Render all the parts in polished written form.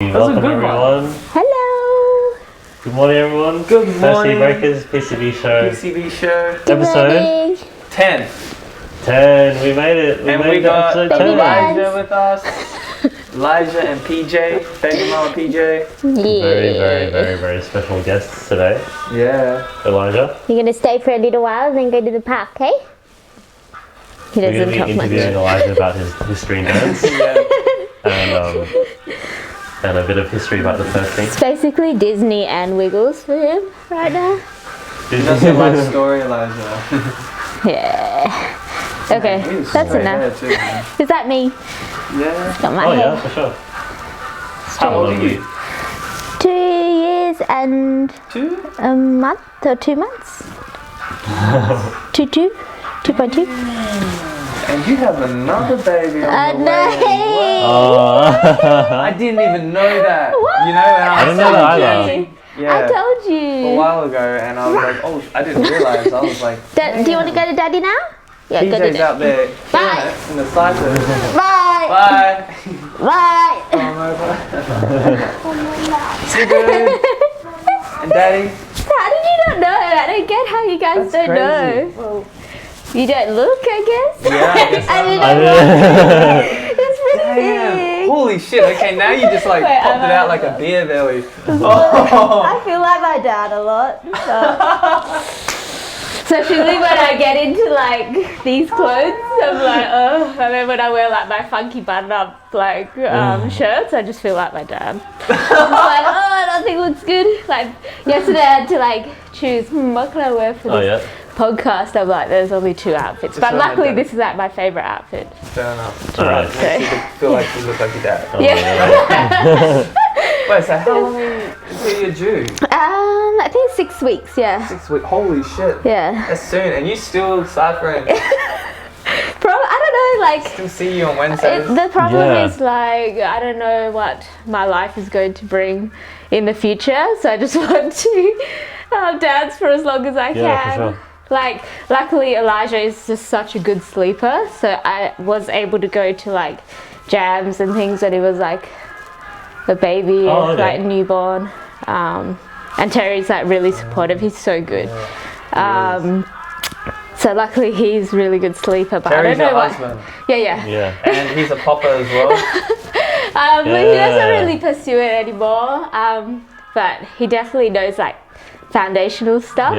Welcome everyone. Hello. Good morning everyone. Good morning. Breakers, PCB Show. PCB Show. Good Episode morning. 10. 10. We made it. We got episode 10. Elijah with us. Elijah and PJ. Baby mama PJ. Yeah. Very special guests today. Yeah. Elijah. You're gonna stay for a little while and then go to the park, okay? He We're doesn't going to talk be much. interviewing Elijah about his history nerds and a bit of history about the Perth thing. It's basically Disney and Wiggles for him right now. That's your life story, Elijah. Yeah. Okay, Man, that's straight enough. hair too, man. Is that me? Yeah. Got my Oh hair. yeah, for sure. How old are you? 2 years and 2? a month or 2 months. 2.2. And you have another baby on the way. No. I didn't even know that. What? You know, and I didn't know that either. Yeah. I told A you. while ago, and I was like, oh, I didn't realize. I was like, Do you want to go to Daddy now? Yeah, go to PJ's Daddy. out there Bye. in the cyclone. Bye. Bye. Bye. Come over. See you, good. And Daddy. How did you not know? I don't get how you guys That's don't crazy. know. Well, you don't look, I guess. Yeah, I guess I not. didn't know. It's pretty Damn. big. Holy shit. Okay, now you just like Wait, popped it I'm out over. like a beer belly. I feel like my dad a lot. So usually when I get into like these clothes, I'm like, oh. And then when I wear like my funky button-up like shirts, I just feel like my dad. I'm like, oh, nothing looks good. Like yesterday, I had to like choose what can I wear for this podcast. I'm like, there's only 2 outfits, Just but like my luckily dad. this is like my favorite outfit. Fair enough. Alright. So, You feel like you look like your dad. yeah. Wait, so how long until you're due? I think it's 6 weeks. Yeah. 6 weeks. Holy shit. Yeah. That's soon. And you still ciphering. I don't know. Like. Still see you on Wednesdays. The problem Yeah. is like I don't know what my life is going to bring in the future, so I just want to dance for as long as I can. Yeah, for sure. Like luckily Elijah is just such a good sleeper, so I was able to go to like jams and things when he was like a baby, like newborn. And Terry's like really supportive. He's so good. So luckily he's really good sleeper, but Terry's I don't know your what. husband. Yeah. And he's a popper as well. But he doesn't really pursue it anymore. But he definitely knows like foundational stuff,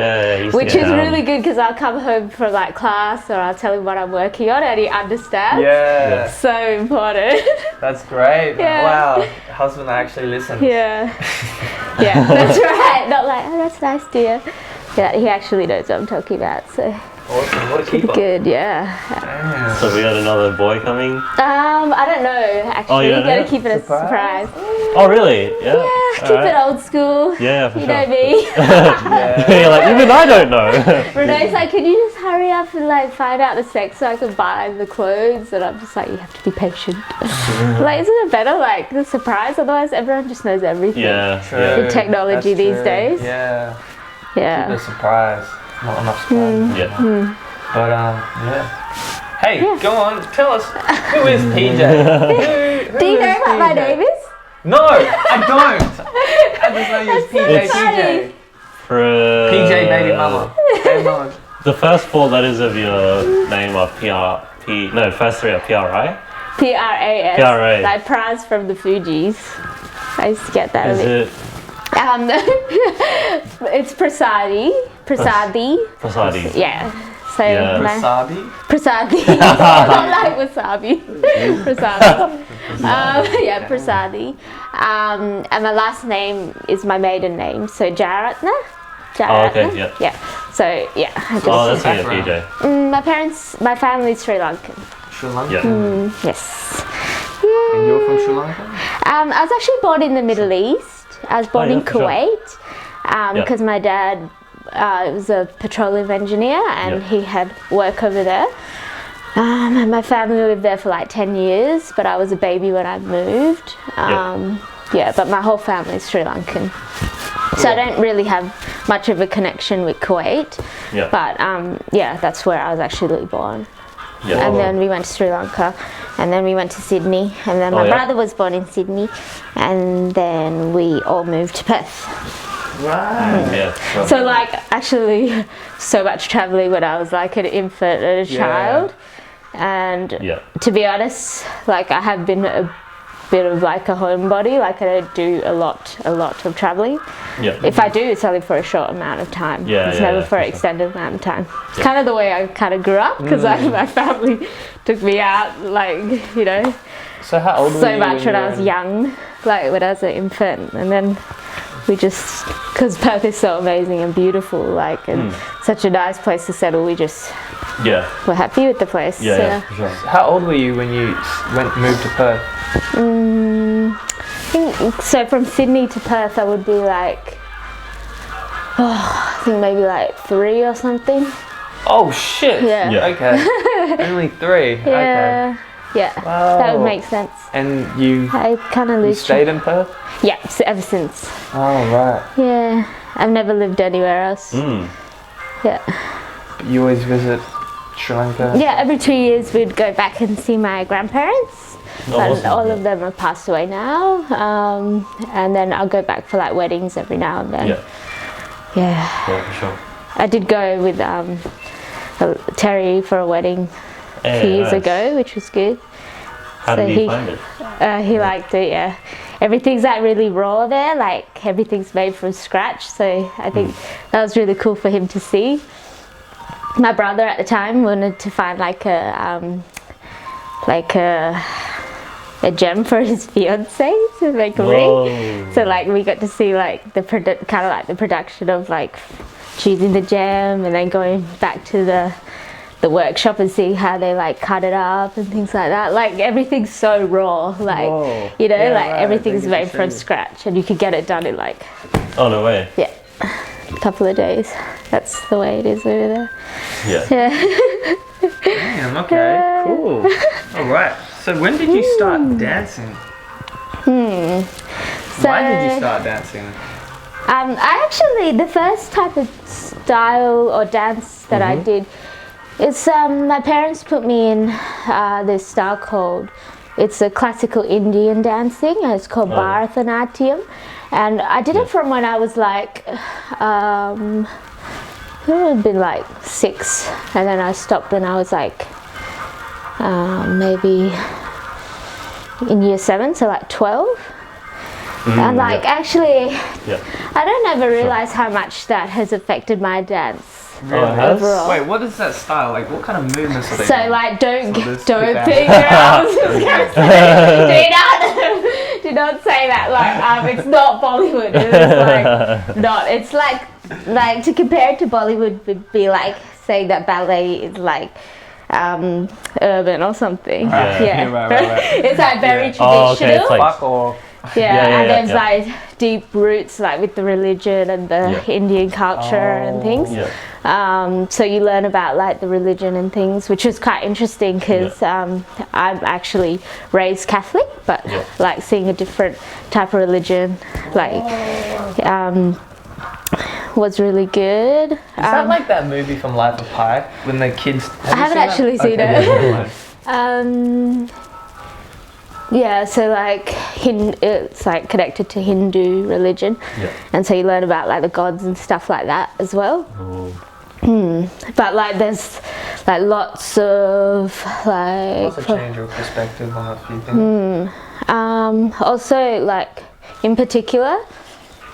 which is really good because I'll come home from like class or I'll tell him what I'm working on and he understands. Yeah. So important. That's great. Yeah. Wow. Husband that actually listens. Yeah. Yeah, that's right. Not like, oh, that's nice, dear. Yeah, he actually knows what I'm talking about. So Awesome. What a keeper. good, yeah. Damn. So we got another boy coming. I don't know actually. you don't Gotta know? keep it a surprise. Oh really? Yeah. Yeah, keep it old school. Yeah, for You sure. know me. Yeah. You're like, even I don't know. Renee's like, can you just hurry up and like find out the sex so I can buy the clothes? And I'm just like, you have to be patient. Like, isn't it better like the surprise? Otherwise, everyone just knows everything. Yeah. True. The technology That's these true. days. Yeah. Yeah. The surprise. Not enough surprise. Yeah. But yeah. Hey, go on. Tell us, who is PJ? Who Do you is know what my PJ? name is? No, I don't. I just know you as PJ. funny. PJ, baby mama. Baby mama. The first 4 letters of your name are first 3 are PRI. PRAS. PRA. Like Praz from the Fugees. I used to get that. Is it It's Prasadi. Prasadi? Yeah. So Yeah. Wasabi. Prasadi. Not like wasabi. Prasadi. Yeah, Prasadi. And my last name is my maiden name, so Jaratna. Oh, okay, yeah. Yeah. So yeah. I just, Oh, that's me, PJ. my family's Sri Lankan. Sri Lanka. Yeah. Yes. And you're from Sri Lanka? I was actually born in the Middle East. I was born in for sure. Kuwait because my dad was a petroleum engineer and he had work over there. And my family lived there for like 10 years, but I was a baby when I moved. But my whole family is Sri Lankan. So I don't really have much of a connection with Kuwait. Yeah. But that's where I was actually born. Yeah. And then we went to Sri Lanka, and then we went to Sydney, and then my yeah. brother was born in Sydney, and then we all moved to Perth. Right. Yeah. Sure. So like actually so much traveling when I was like an infant and a child, and Yeah. to be honest, like I have been a bit of like a homebody. Like I don't do a lot of traveling. Yeah. If I do, it's only for a short amount of time. Yeah, It's yeah, never yeah, for an for sure. extended amount of time. It's kind of the way I kind of grew up, because my family took me out, like, you know, So how old were so you much when you I were was in- young, like when I was an infant, and then we just, because Perth is so amazing and beautiful, like, and such a nice place to settle, we just Yeah. were happy with the place. Yeah. Yeah. For sure. How old were you when you moved to Perth? I think, so from Sydney to Perth, I would be like, I think maybe like 3 or something. Oh shit. Yeah. Yeah. Okay. Only 3. Okay. Yeah. Yeah. That would Wow. make sense. And you I kind of lose stayed in Perth? Yeah, ever since. Oh right. Yeah. I've never lived anywhere else. Yeah. You always visit Sri Lanka? Yeah, every 2 years we'd go back and see my grandparents. But awesome. all of them have passed away now. And then I'll go back for like weddings every now and then. Yeah. Yeah. Yeah. For sure. I did go with Terry for a wedding a few years ago, which was good. How So did he- you find it? He liked it, yeah. Everything's like really raw there, like everything's made from scratch. So I think that was really cool for him to see. My brother at the time wanted to find like a gem for his fiance to make a ring. So like we got to see like the kind of like the production of like choosing the gem, and then going back to the workshop and seeing how they like cut it up and things like that. Like everything's so raw, like Whoa. you know, Yeah, like right. everything's They get to made from see. scratch, and you could get it done in like Oh no way. a couple of days. That's the way it is over there. Yeah. Yeah. Damn, okay. Cool. Alright. So when did you start dancing? Why did you start dancing? I actually, the first type of style or dance that I did, it's my parents put me in this style called, it's a classical Indian dancing, and it's called Bharatanatyam, and I did it from when I was like, it would have been like 6, and then I stopped when I was like maybe in year 7, so like 12. And like actually, Yeah. I don't ever realize how much that has affected my dance Oh, it has? overall. Wait, what is that style? Like, what kind of movements are they So doing? like, don't So this don't big think band. I was just gonna say, do not say that. Like, it's not Bollywood. It's like not. It's like to compare it to Bollywood would be like saying that ballet is like urban or something. Yeah. Right. It's like very Oh, traditional. okay, it's like- Fuck off. And there's yeah. like deep roots like with the religion and the Indian culture and things. Yeah. So you learn about like the religion and things, which was quite interesting because I'm actually raised Catholic, but like seeing a different type of religion like was really good. Is that like that movie from Life of Pi when the kids? I haven't actually seen it. Yeah, so like it's like connected to Hindu religion, and so you learn about like the gods and stuff like that as well. But like there's like lots of like Also change your perspective on a few things. also like in particular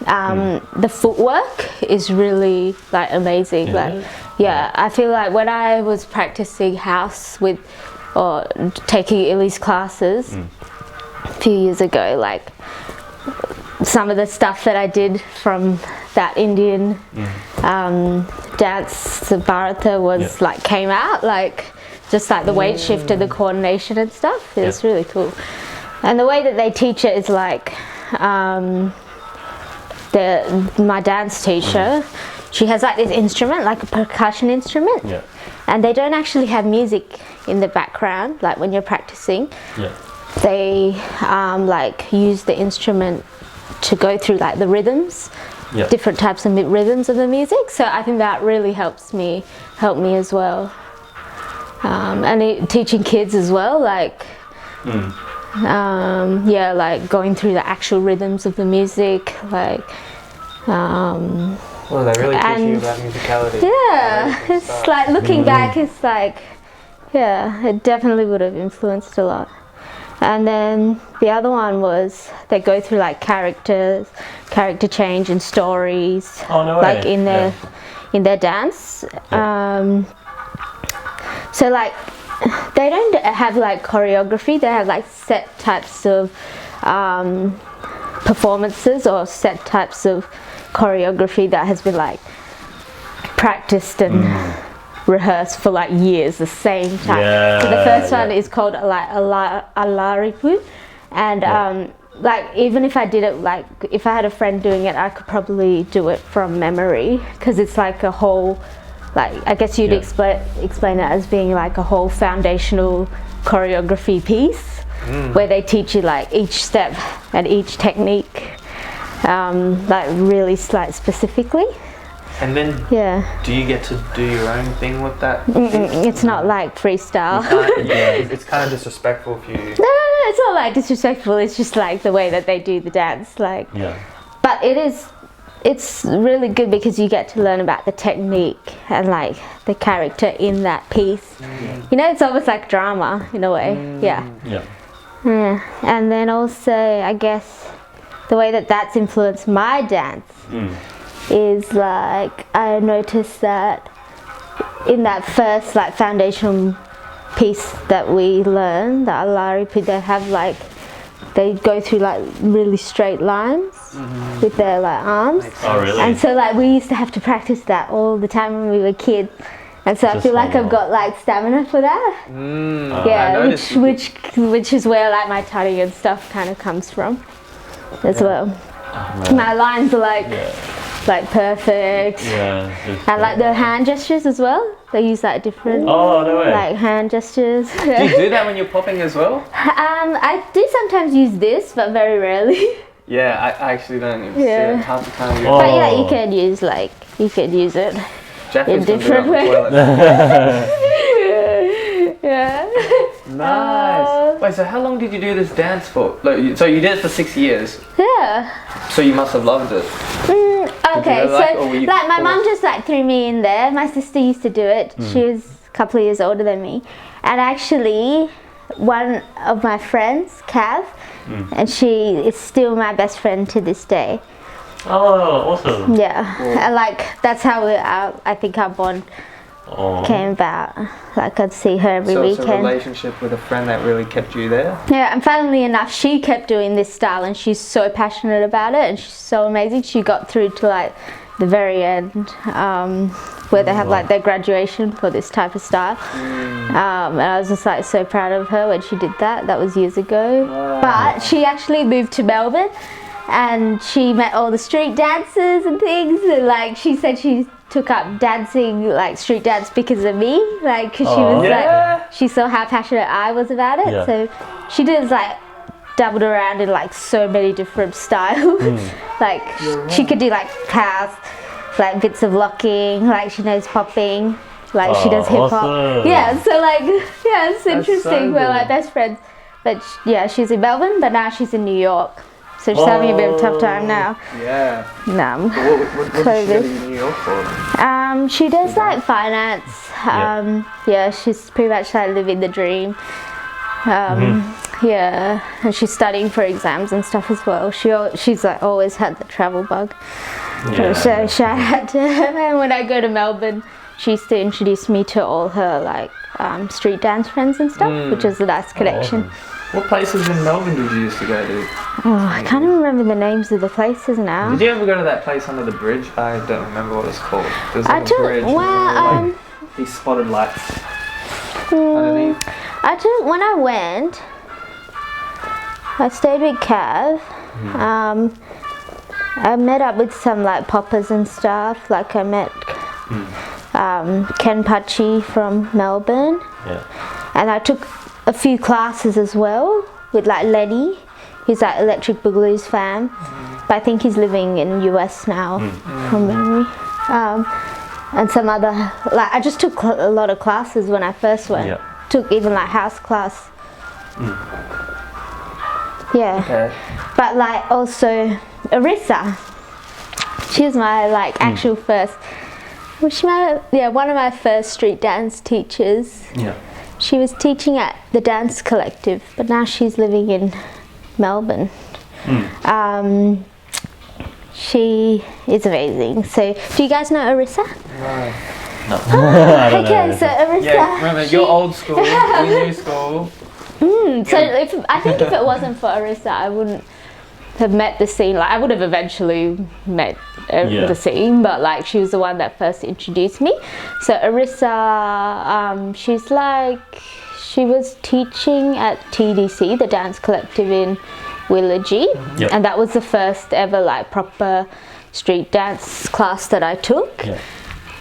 the footwork is really like amazing. I feel like when I was practicing house with or taking Illy's classes a few years ago, like some of the stuff that I did from that Indian dance, the Bharata was like came out, like just like the weight shift and the coordination and stuff. It was really cool. And the way that they teach it is like my dance teacher, she has like this instrument, like a percussion instrument, and they don't actually have music in the background, like when you're practicing. They like use the instrument to go through like the rhythms, different types of rhythms of the music. So I think that really helped me as well. teaching kids as well, like like going through the actual rhythms of the music, like Well, they really teach you about musicality. Yeah, it's like looking back, it's like, yeah, it definitely would have influenced a lot. And then the other one was they go through like character change and stories, like in their dance. So like they don't have like choreography; they have like set types of performances or set types of choreography that has been like practiced and rehearsed for like years, the same time. So the first one is called like Alaripu, and like even if I did it, like if I had a friend doing it, I could probably do it from memory, because it's like a whole, like I guess you'd explain it as being like a whole foundational choreography piece where they teach you like each step and each technique like really like specifically. And then do you get to do your own thing with that? It's not like freestyle. It's kind of disrespectful if you... No, it's not like disrespectful, it's just like the way that they do the dance, like. But it's really good because you get to learn about the technique and like the character in that piece. You know, it's almost like drama in a way. Yeah. And then also I guess the way that that's influenced my dance is like I noticed that in that first like foundational piece that we learn, the Alaripu, they have like, they go through like really straight lines with their like arms. Oh really? And so like we used to have to practice that all the time when we were kids. And so I feel like I've got like stamina for that. Which is where like my tutting and stuff kind of comes from as well. My lines are like perfect. And like the hand gestures as well. They use like different like hand gestures. Do you do that when you're popping as well? I do sometimes use this, but very rarely. Yeah, I actually don't even see it half the time. But yeah, you can use it in different ways. Nice. Wait, so how long did you do this dance for? Like, so you did it for 6 years? Yeah. So you must have loved it. Okay, so like my mum just like threw me in there. My sister used to do it. She was a couple of years older than me. And actually, one of my friends, Cav, and she is still my best friend to this day. Oh, awesome. Yeah, and like that's how I think our bond came about. Like I'd see her every weekend. So it's a relationship with a friend that really kept you there? Yeah, and funnily enough, she kept doing this style and she's so passionate about it and she's so amazing. She got through to like the very end where they have like their graduation for this type of style. And I was just like so proud of her when she did that. That was years ago. But she actually moved to Melbourne and she met all the street dancers and things, and like she said she took up dancing, like street dance, because of me, like because she was like, she saw how passionate I was about it. So she did like dabbled around in like so many different styles. Like she could do like house, like bits of locking, like she knows popping, like she does hip hop. Awesome. Yeah, so like it's interesting. We're like best friends. But yeah, she's in Melbourne, but now she's in New York. So she's having a bit of a tough time now. Yeah. What does she go to New York for? She does like finance. Yeah, she's pretty much like living the dream. Yeah, and she's studying for exams and stuff as well. She's like always had the travel bug. So shout out to her. And when I go to Melbourne, she used to introduce me to all her like street dance friends and stuff, which is a nice connection. Awesome. What places in Melbourne did you used to go to? Oh, I can't even remember the names of the places now. Did you ever go to that place under the bridge? I don't remember what it's called. There's like a bridge. Well, these spotted lights underneath. When I went, I stayed with Cav. I met up with some like poppers and stuff. Like I met Ken Pachi from Melbourne. And I took a few classes as well with like Lenny. He's like Electric Boogaloo's fan, but I think he's living in US now from memory. and some other, like I just took a lot of classes when I first went. Yeah. Took even like house class. Yeah. Okay. But like also Arissa, she was my like actual first, one of my first street dance teachers. Yeah. She was teaching at the dance collective, but now she's living in Melbourne. She is amazing. So do you guys know Arissa? No. I don't know Okay, so Arissa. Yeah, remember, you're old school, we new school. So I think if it wasn't for Arissa, I wouldn't have met the scene. Like I would have eventually met the scene, but like she was the one that first introduced me. So Arissa, she was teaching at TDC, the dance collective in Willagee, and that was the first ever like proper street dance class that I took.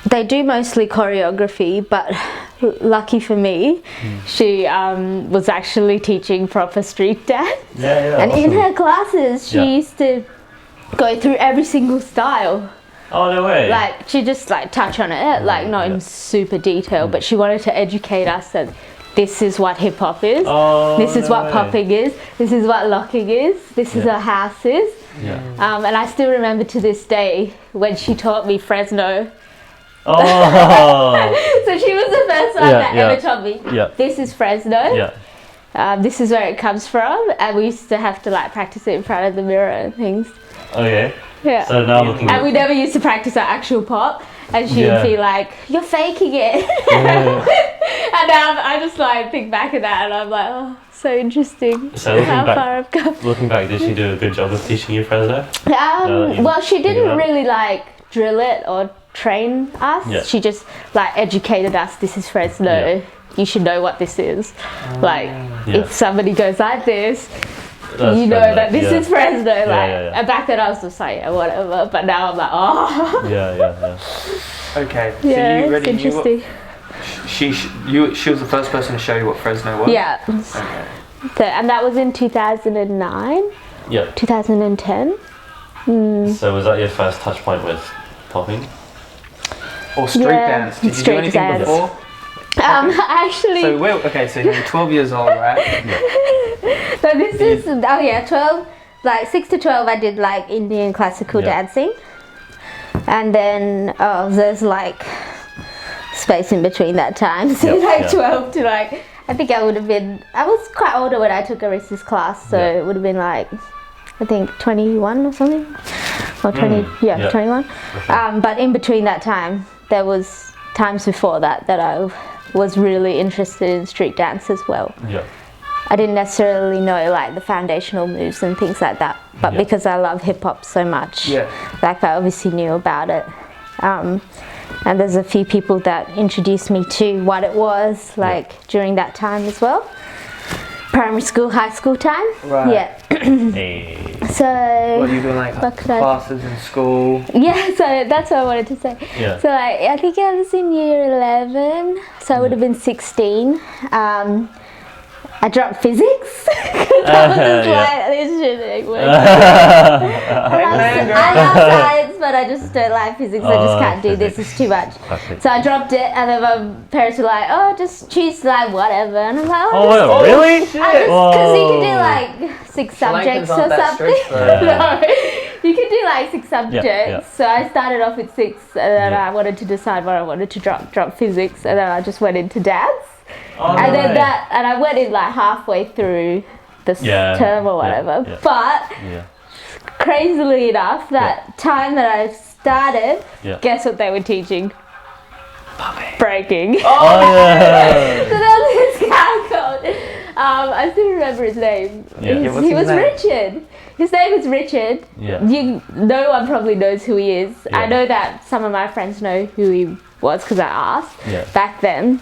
They do mostly choreography, but lucky for me, she was actually teaching proper street dance. And in her classes, she used to go through every single style. Oh, no way. Like she just like touch on it, like not in super detail, but she wanted to educate us that this is what hip hop is, this is what popping is, this is what locking is, this is what house is. And I still remember to this day when she taught me Fresno. So she was the first one that ever taught me. This is Fresno. This is where it comes from, and we used to have to like practice it in front of the mirror and things. Okay. Yeah. So now looking and we never used to practice our actual pop, and she'd be like, "You're faking it." And now I just like think back at that, and I'm like, "Oh, so interesting." So how far I've come. Looking back, did she do a good job of teaching you Fresno? Well, she didn't really like drill it or train us. She just like educated us. This is Fresno. You should know what this is. Like if somebody goes like this, you know Fresno. that this is Fresno. Like yeah. And back then I was just like whatever. But now I'm like Okay. So Yeah, you it's already knew interesting. she was the first person to show you what Fresno was? Yeah. Okay. So, and that was in 2009. 2010. So was that your first touch point with popping? Or street dance? Did you do street anything dance. before? Actually. So so you're 12 years old, right? So this is 12, like 6 to 12 I did like Indian classical dancing, and then there's like space in between that time, so 12 to like, I think I was quite older when I took Arissa's class, so it would have been like I think 21 or something, or 21. But in between that time there was times before that I was really interested in street dance as well. I didn't necessarily know like the foundational moves and things like that, but because I love hip hop so much, like I obviously knew about it. And there's a few people that introduced me to what it was like during that time as well. Primary school, high school time. Right. Hey. So what are you doing, like classes in school? So that's what I wanted to say. So like I think I was in year 11, so I would have been 16. I dropped physics because I was just like, this shit ain't working. I love science, but I just don't like physics. I just can't do this. It's too much. So I dropped it, and then my parents were like, "Oh, just choose like whatever." And I'm like, really? Because you can do like 6 subjects or something. No, you can do like 6 subjects. So I started off with 6, and then I wanted to decide what I wanted to drop physics, and then I just went into dance. And I went in like halfway through this term or whatever. But crazily enough, that time that I started, guess what they were teaching? Breaking. So there was this guy called, I still remember his name. He was Richard. His name is Richard. No one probably knows who he is. I know that some of my friends know who he was because I asked back then.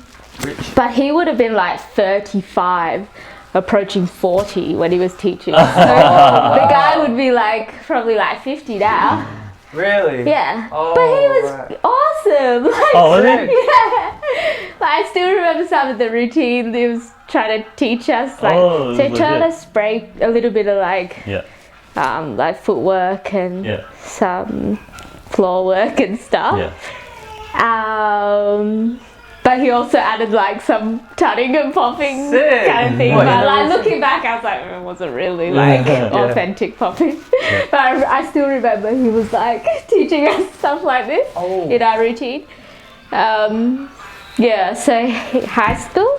But he would have been like 35, approaching 40 when he was teaching. So the guy would be like probably like 50 now. Really? Yeah. But he was awesome. Like, was he? Yeah. But I still remember some of the routines he was trying to teach us. Like, so he taught us break a little bit of like like footwork and some floor work and stuff. But he also added like some tutting and popping Sick. kind of thing. What, But in like the looking back, I was like, it wasn't really like authentic popping. But I still remember he was like teaching us stuff like this in our routine. Yeah, so high school,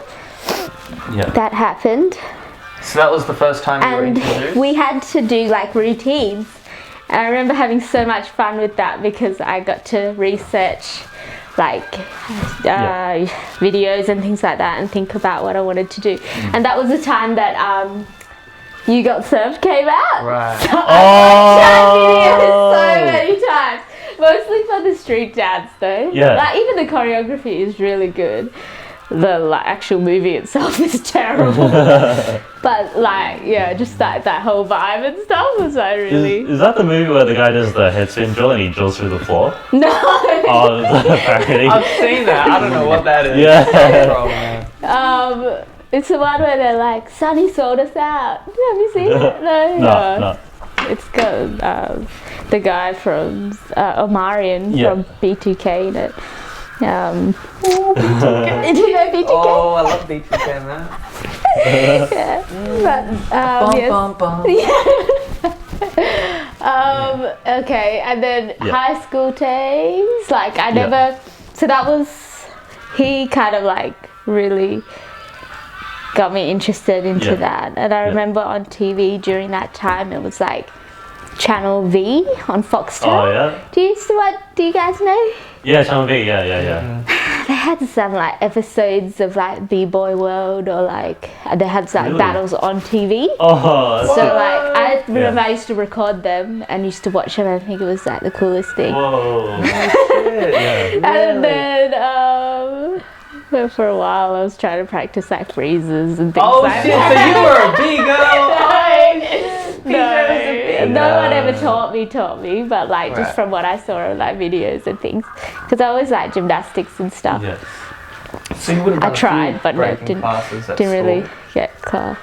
that happened. So that was the first time you were And introduced? we had to do like routines. And I remember having so much fun with that because I got to research like videos and things like that and think about what I wanted to do. And that was the time that You Got Served came out. Right. So I watched that video so many times. Mostly for the street dance though. Yeah. Like even the choreography is really good. The like actual movie itself is terrible. But like just like that whole vibe and stuff was like really Is that the movie where the guy does the head spin drill and he drills through the floor? No. Oh, it's like a parody. I've seen that. I don't know what that is. Yeah. It's the one where they're like, Sonny sold us out. Have you seen it? No. It's got the guy from Omarion from B2K in it. Do you know B2K? Oh, I love B2K, man. Okay, and then high school days, like I never, so that was, he kind of like really got me interested into that. And I remember on TV during that time, it was like Channel V on Foxtel. Oh yeah? Do you guys know? Yeah, Channel V, yeah. They had some like episodes of like B-Boy World or like they had like battles on TV. Oh, So like I remember I used to record them and used to watch them and I think it was like the coolest thing. whoa. And then for a while I was trying to practice like freezes and things Oh like shit, that. so you were a B-girl! No one ever taught me, but like just from what I saw of like videos and things, because I always like gymnastics and stuff. Yeah. So you would have I done a tried, few but no, breaking didn't classes at really school.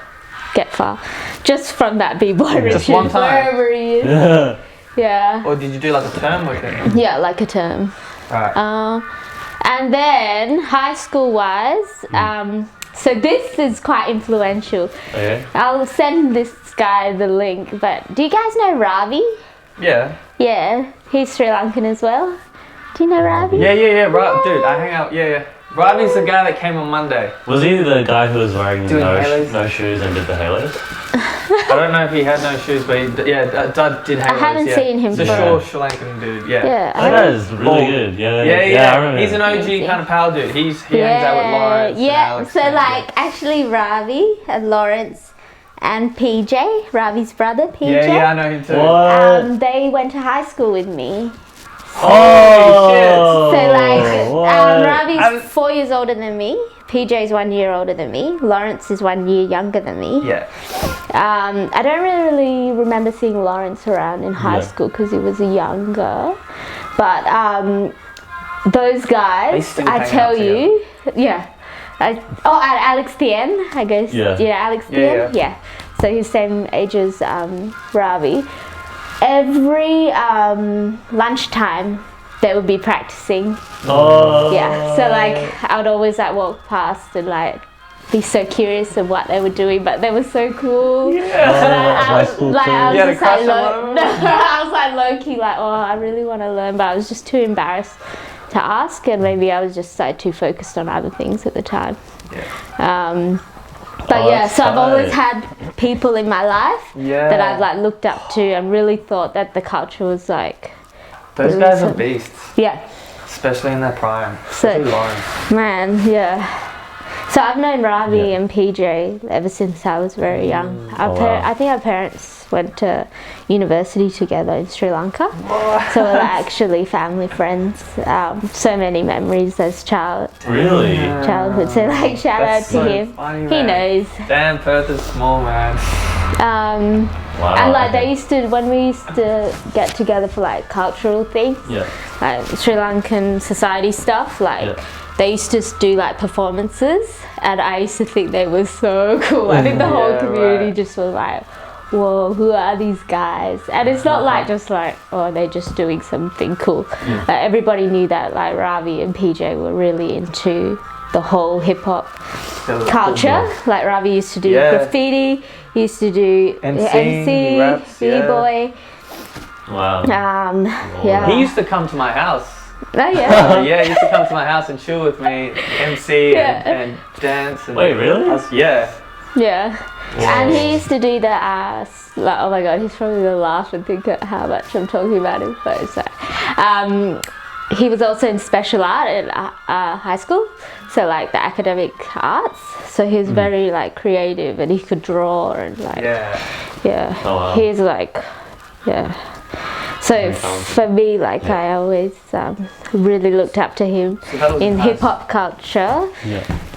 get far. Just from that B-Boy Richard, Just one time? wherever he is. Yeah. Or did you do like a term with him? Yeah, like a term. Right. And then high school wise, so this is quite influential. Okay. I'll send this guy the link, but do you guys know Ravi? Yeah. Yeah, he's Sri Lankan as well. Do you know Ravi? Yeah. Right, dude, I hang out. Yeah. Ravi's the guy that came on Monday. Was he the guy who was wearing Doing halos? no shoes and did the halos? I don't know if he had no shoes, but he did halos. I haven't seen him He's a for- short Sri Lankan dude, yeah. Yeah. That guy is really good. Yeah, I remember. He's an OG kind of pal dude. He hangs out with Lawrence. and Yeah, Alex so and- like actually Ravi and Lawrence and PJ, Ravi's brother PJ. Yeah, I know him too. What? They went to high school with me. Oh! So like what? Ravi's 4 years older than me. PJ's 1 year older than me. Lawrence is 1 year younger than me. Yeah. I don't really remember seeing Lawrence around in high school because he was younger. But those guys, still I hang tell out you, and Alex Tien, I guess. Yeah. Alex Tien. Yeah. So he's same age as Ravi. Every lunchtime, they would be practicing. Oh. Yeah. So like, I would always like walk past and like be so curious of what they were doing, but they were so cool. Yeah. I was You like, had a crush on one of them? I was like low key, like, oh, I really want to learn, but I was just too embarrassed to ask, and maybe I was just like too focused on other things at the time. Yeah. But yeah, that's so I've always tight. had people in my life that I've like looked up to and really thought that the culture was like, Those really guys are some- beasts, yeah, especially in their prime. So- Especially Lawrence. man, yeah. So I've known Ravi and PJ ever since I was very young. wow. I think our parents went to university together in Sri Lanka. So we're like actually family friends. So many memories as Really? childhood. So like shout out That's to so him. funny, He man. knows. Damn, Perth is small, man. Wow. And like they used to, when we used to get together for like cultural things, Yeah. like Sri Lankan society stuff, like they used to do like performances, and I used to think they were so cool. I think the whole Yeah, community right. just was like, whoa, who are these guys? And it's not like just like, oh, they're just doing something cool. Like, everybody knew that like Ravi and PJ were really into the whole hip hop culture. Like Ravi used to do graffiti, he used to do MC, raps, B-boy. Wow. Yeah. He used to come to my house. Oh yeah. Yeah, he used to come to my house and chill with me, MC and dance. And Wait, really? Yeah. Yeah. Whoa. And he used to do the like, oh my god, he's probably gonna laugh and think at how much I'm talking about him, but it's he was also in special art at high school, so like the academic arts, so he was very like creative and he could draw and like Oh, wow. he's like so for me, like I always really looked up to him in hip hop culture.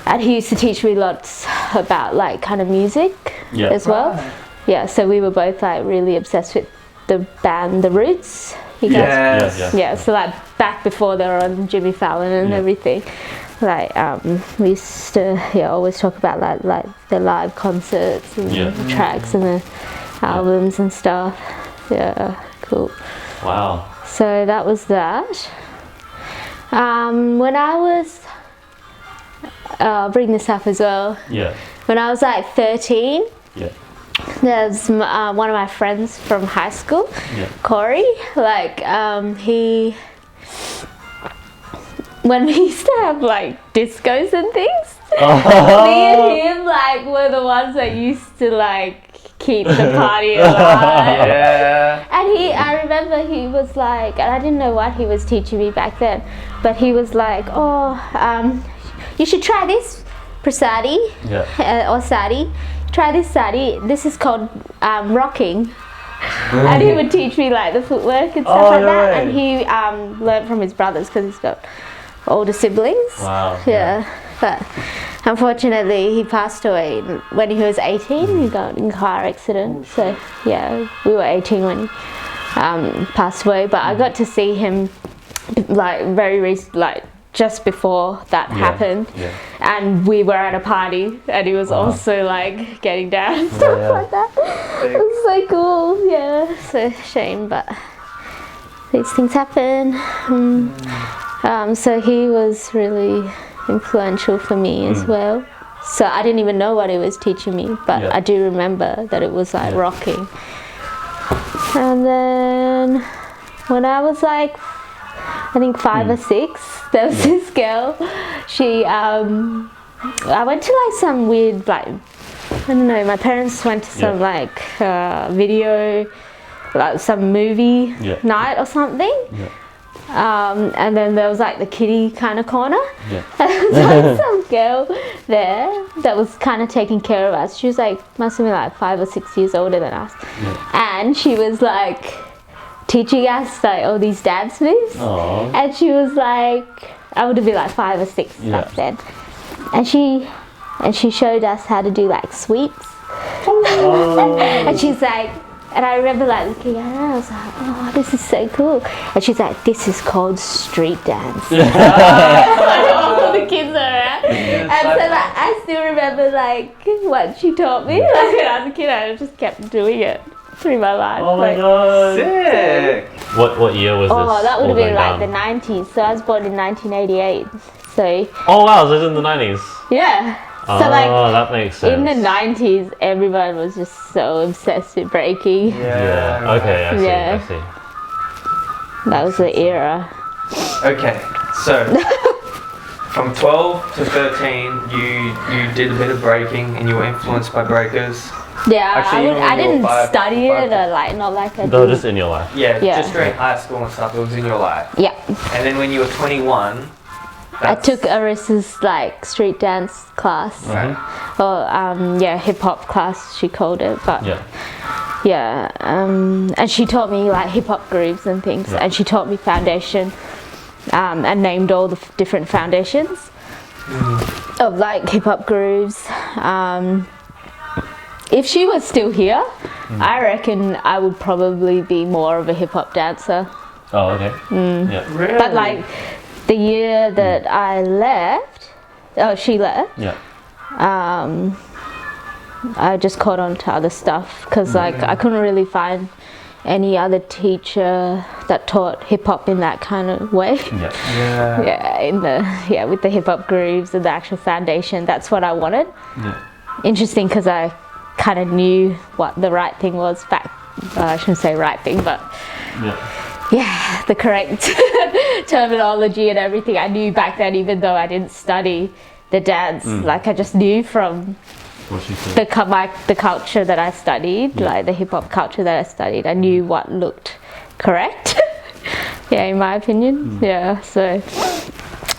And he used to teach me lots about like kind of music as well. Yeah, so we were both like really obsessed with the band The Roots. Yeah, so like back before they were on Jimmy Fallon and everything. Like we used to always talk about like the live concerts and the tracks and the albums and stuff. Yeah, cool. Wow. So that was that. When I was I'll bring this up as well. Yeah. When I was like 13, there's one of my friends from high school, Corey. Like when we used to have like discos and things, me and him like were the ones that used to like keep the party alive. And I remember he was like, and I didn't know what he was teaching me back then, but he was like, you should try this, Prasadi, or Sadi. Try this, Sadi. This is called rocking. And he would teach me like the footwork and stuff like that. And he learned from his brothers because he's got older siblings. Wow. Yeah. But unfortunately, he passed away when he was 18. He got in a car accident. So yeah, we were 18 when he passed away. But I got to see him like very recently, like just before that happened, and we were at a party and he was also like getting down and stuff like that. It was so cool. So shame, but these things happen. So he was really influential for me as well. So I didn't even know what he was teaching me, but I do remember that it was like rocking. And then when I was like, I think 5 or 6, there was this girl. She, I went to like some weird, like, I don't know, my parents went to some like video, like some movie night or something. And then there was like the kiddie kind of corner. And there was like some girl there that was kind of taking care of us. She was like, must have been like 5 or 6 years older than us. And she was like teaching us like all these dance moves. And she was like, I would have been like 5 or 6 back then. And she showed us how to do like sweeps. And she's like, and I remember like looking at her, I was like, oh, this is so cool. And she's like, this is called street dance. All the kids are around. And so like, I still remember like what she taught me. Like when I was a kid, I just kept doing it through my life. Oh my like, god. Sick. What year was this? Oh, that would have been like the the 90s. So I was born in 1988. So. Oh wow, so it's in the 90s. Yeah. So like, that makes sense. In the 90s, everyone was just so obsessed with breaking. Yeah. Okay, I see. That was the era. Okay, so from 12 to 13, you did a bit of breaking and you were influenced by breakers. Yeah, Actually, I didn't study it or like not like I They were did. just in your life. Yeah, just during high school and stuff, it was in your life. Yeah. And then when you were 21, I took Arissa's like street dance class, or hip hop class she called it, but and she taught me like hip hop grooves and things, and she taught me foundation, and named all the different foundations of like hip hop grooves. If she was still here, I reckon I would probably be more of a hip hop dancer. Oh, okay. Yeah. Really? But like the year that I left, she left. Yeah. I just caught on to other stuff because like I couldn't really find any other teacher that taught hip hop in that kind of way. With the hip hop grooves and the actual foundation. That's what I wanted. Interesting because I kind of knew what the right thing was back. I shouldn't say right thing, but the correct terminology and everything I knew back then, even though I didn't study the dance. Like I just knew from the culture that I studied, like the hip hop culture that I studied. I knew what looked correct. In my opinion. So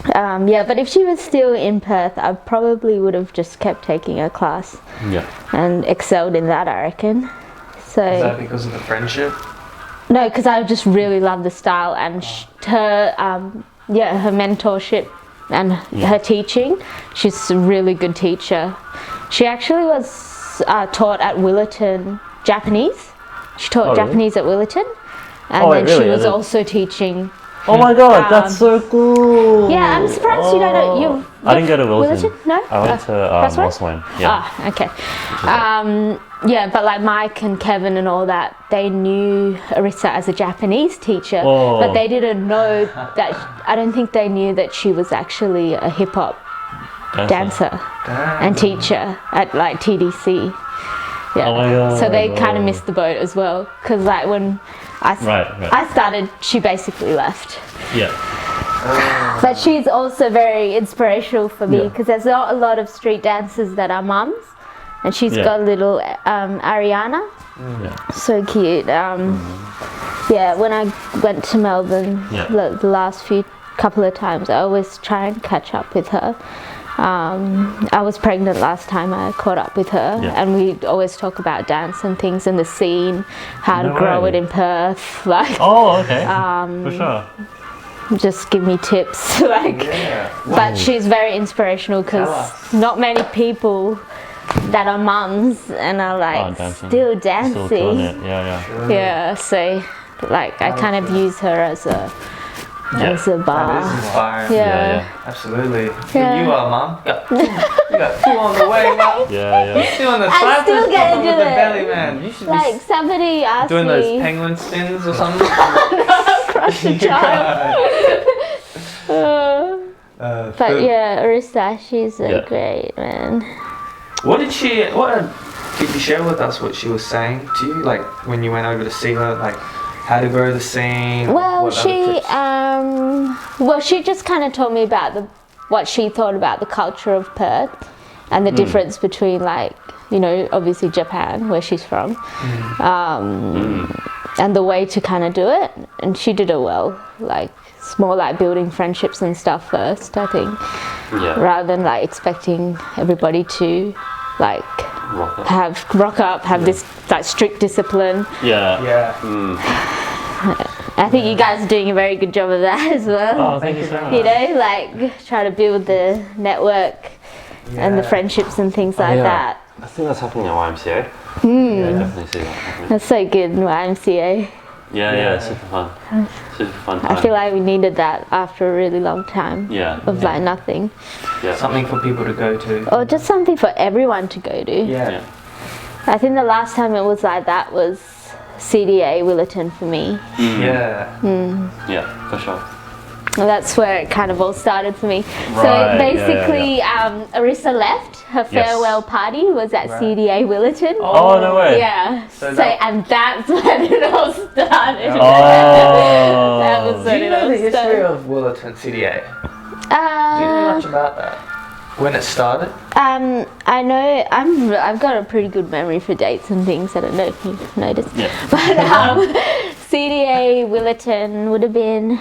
but if she was still in Perth, I probably would have just kept taking her class and excelled in that, I reckon. So is that because of the friendship? No, because I just really love the style and her her mentorship and her teaching. She's a really good teacher. She actually was taught at Willerton Japanese. She taught Japanese at Willerton, and then she was also teaching. Oh my god, that's so cool! Yeah, I'm surprised you don't know. I didn't go to Willerton. No? I went to Mossland. Okay. But like Mike and Kevin and all that, they knew Arissa as a Japanese teacher, but they didn't know that. I don't think they knew that she was actually a hip hop dancer and teacher at like TDC. Yeah. Oh my god. So they kind of missed the boat as well, because like when I started, she basically left. But she's also very inspirational for me because there's not a lot of street dancers that are mums, and she's got little Ariana. So cute. When I went to Melbourne the last couple of times, I always try and catch up with her. I was pregnant last time I caught up with her, and we always talk about dance and things in the scene, how to grow it in Perth, like. For sure. Just give me tips, like. But she's very inspirational because not many people that are mums and are like still dancing. So like I kind of use her as a bar. That is inspiring. Absolutely. You are, mum. You got two on the way, mum. You're still on the side still gonna do with the it. belly, man. You should Like somebody asked doing me. those penguin spins or something. Crush the child. But Arissa, she's great, man. What did you share with us what she was saying to you, like when you went over to see her, like how to grow the scene? Well, she just kind of told me about what she thought about the culture of Perth and the difference between, like, you know, obviously Japan, where she's from, and the way to kind of do it. And she did it well. Like, it's more like building friendships and stuff first, I think, rather than like expecting everybody to like rock up, have this like strict discipline. I think you guys are doing a very good job of that as well. Oh, thank you so much. You know, like try to build the network and the friendships and things like that. I think that's happening at YMCA. I definitely see that happening. That's so good in YMCA. Super fun. Super fun time. I feel like we needed that after a really long time of like nothing. Something for people to go to. Or just something for everyone to go to. I think the last time it was like that was CDA Willerton for me. For sure. Well, that's where it kind of all started for me. So basically, Arissa left. Her farewell party was at CDA Willerton. Oh, no way. Yeah. And that's when it all started. Oh. That was when Do you it know all the history started. of Willerton CDA? Do you know much about that? When it started? I know I've got a pretty good memory for dates and things. I don't know if you've noticed. But CDA Willerton would have been,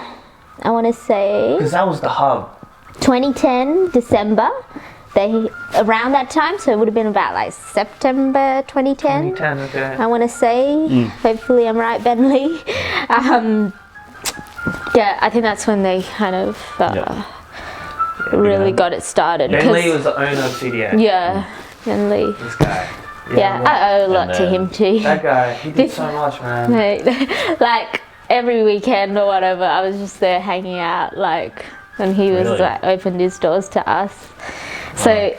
I want to say, Because that was the hub. 2010 December. Around that time, so it would have been about like September 2010. 2010, okay. I want to say. Hopefully I'm right, Bentley. I think that's when they kind of really got it started. Bentley was the owner of CDA. Yeah, Bentley. This guy. I owe a lot to him too. That guy, he did so much, man. Like every weekend or whatever, I was just there hanging out, like, and he was like opened his doors to us. So,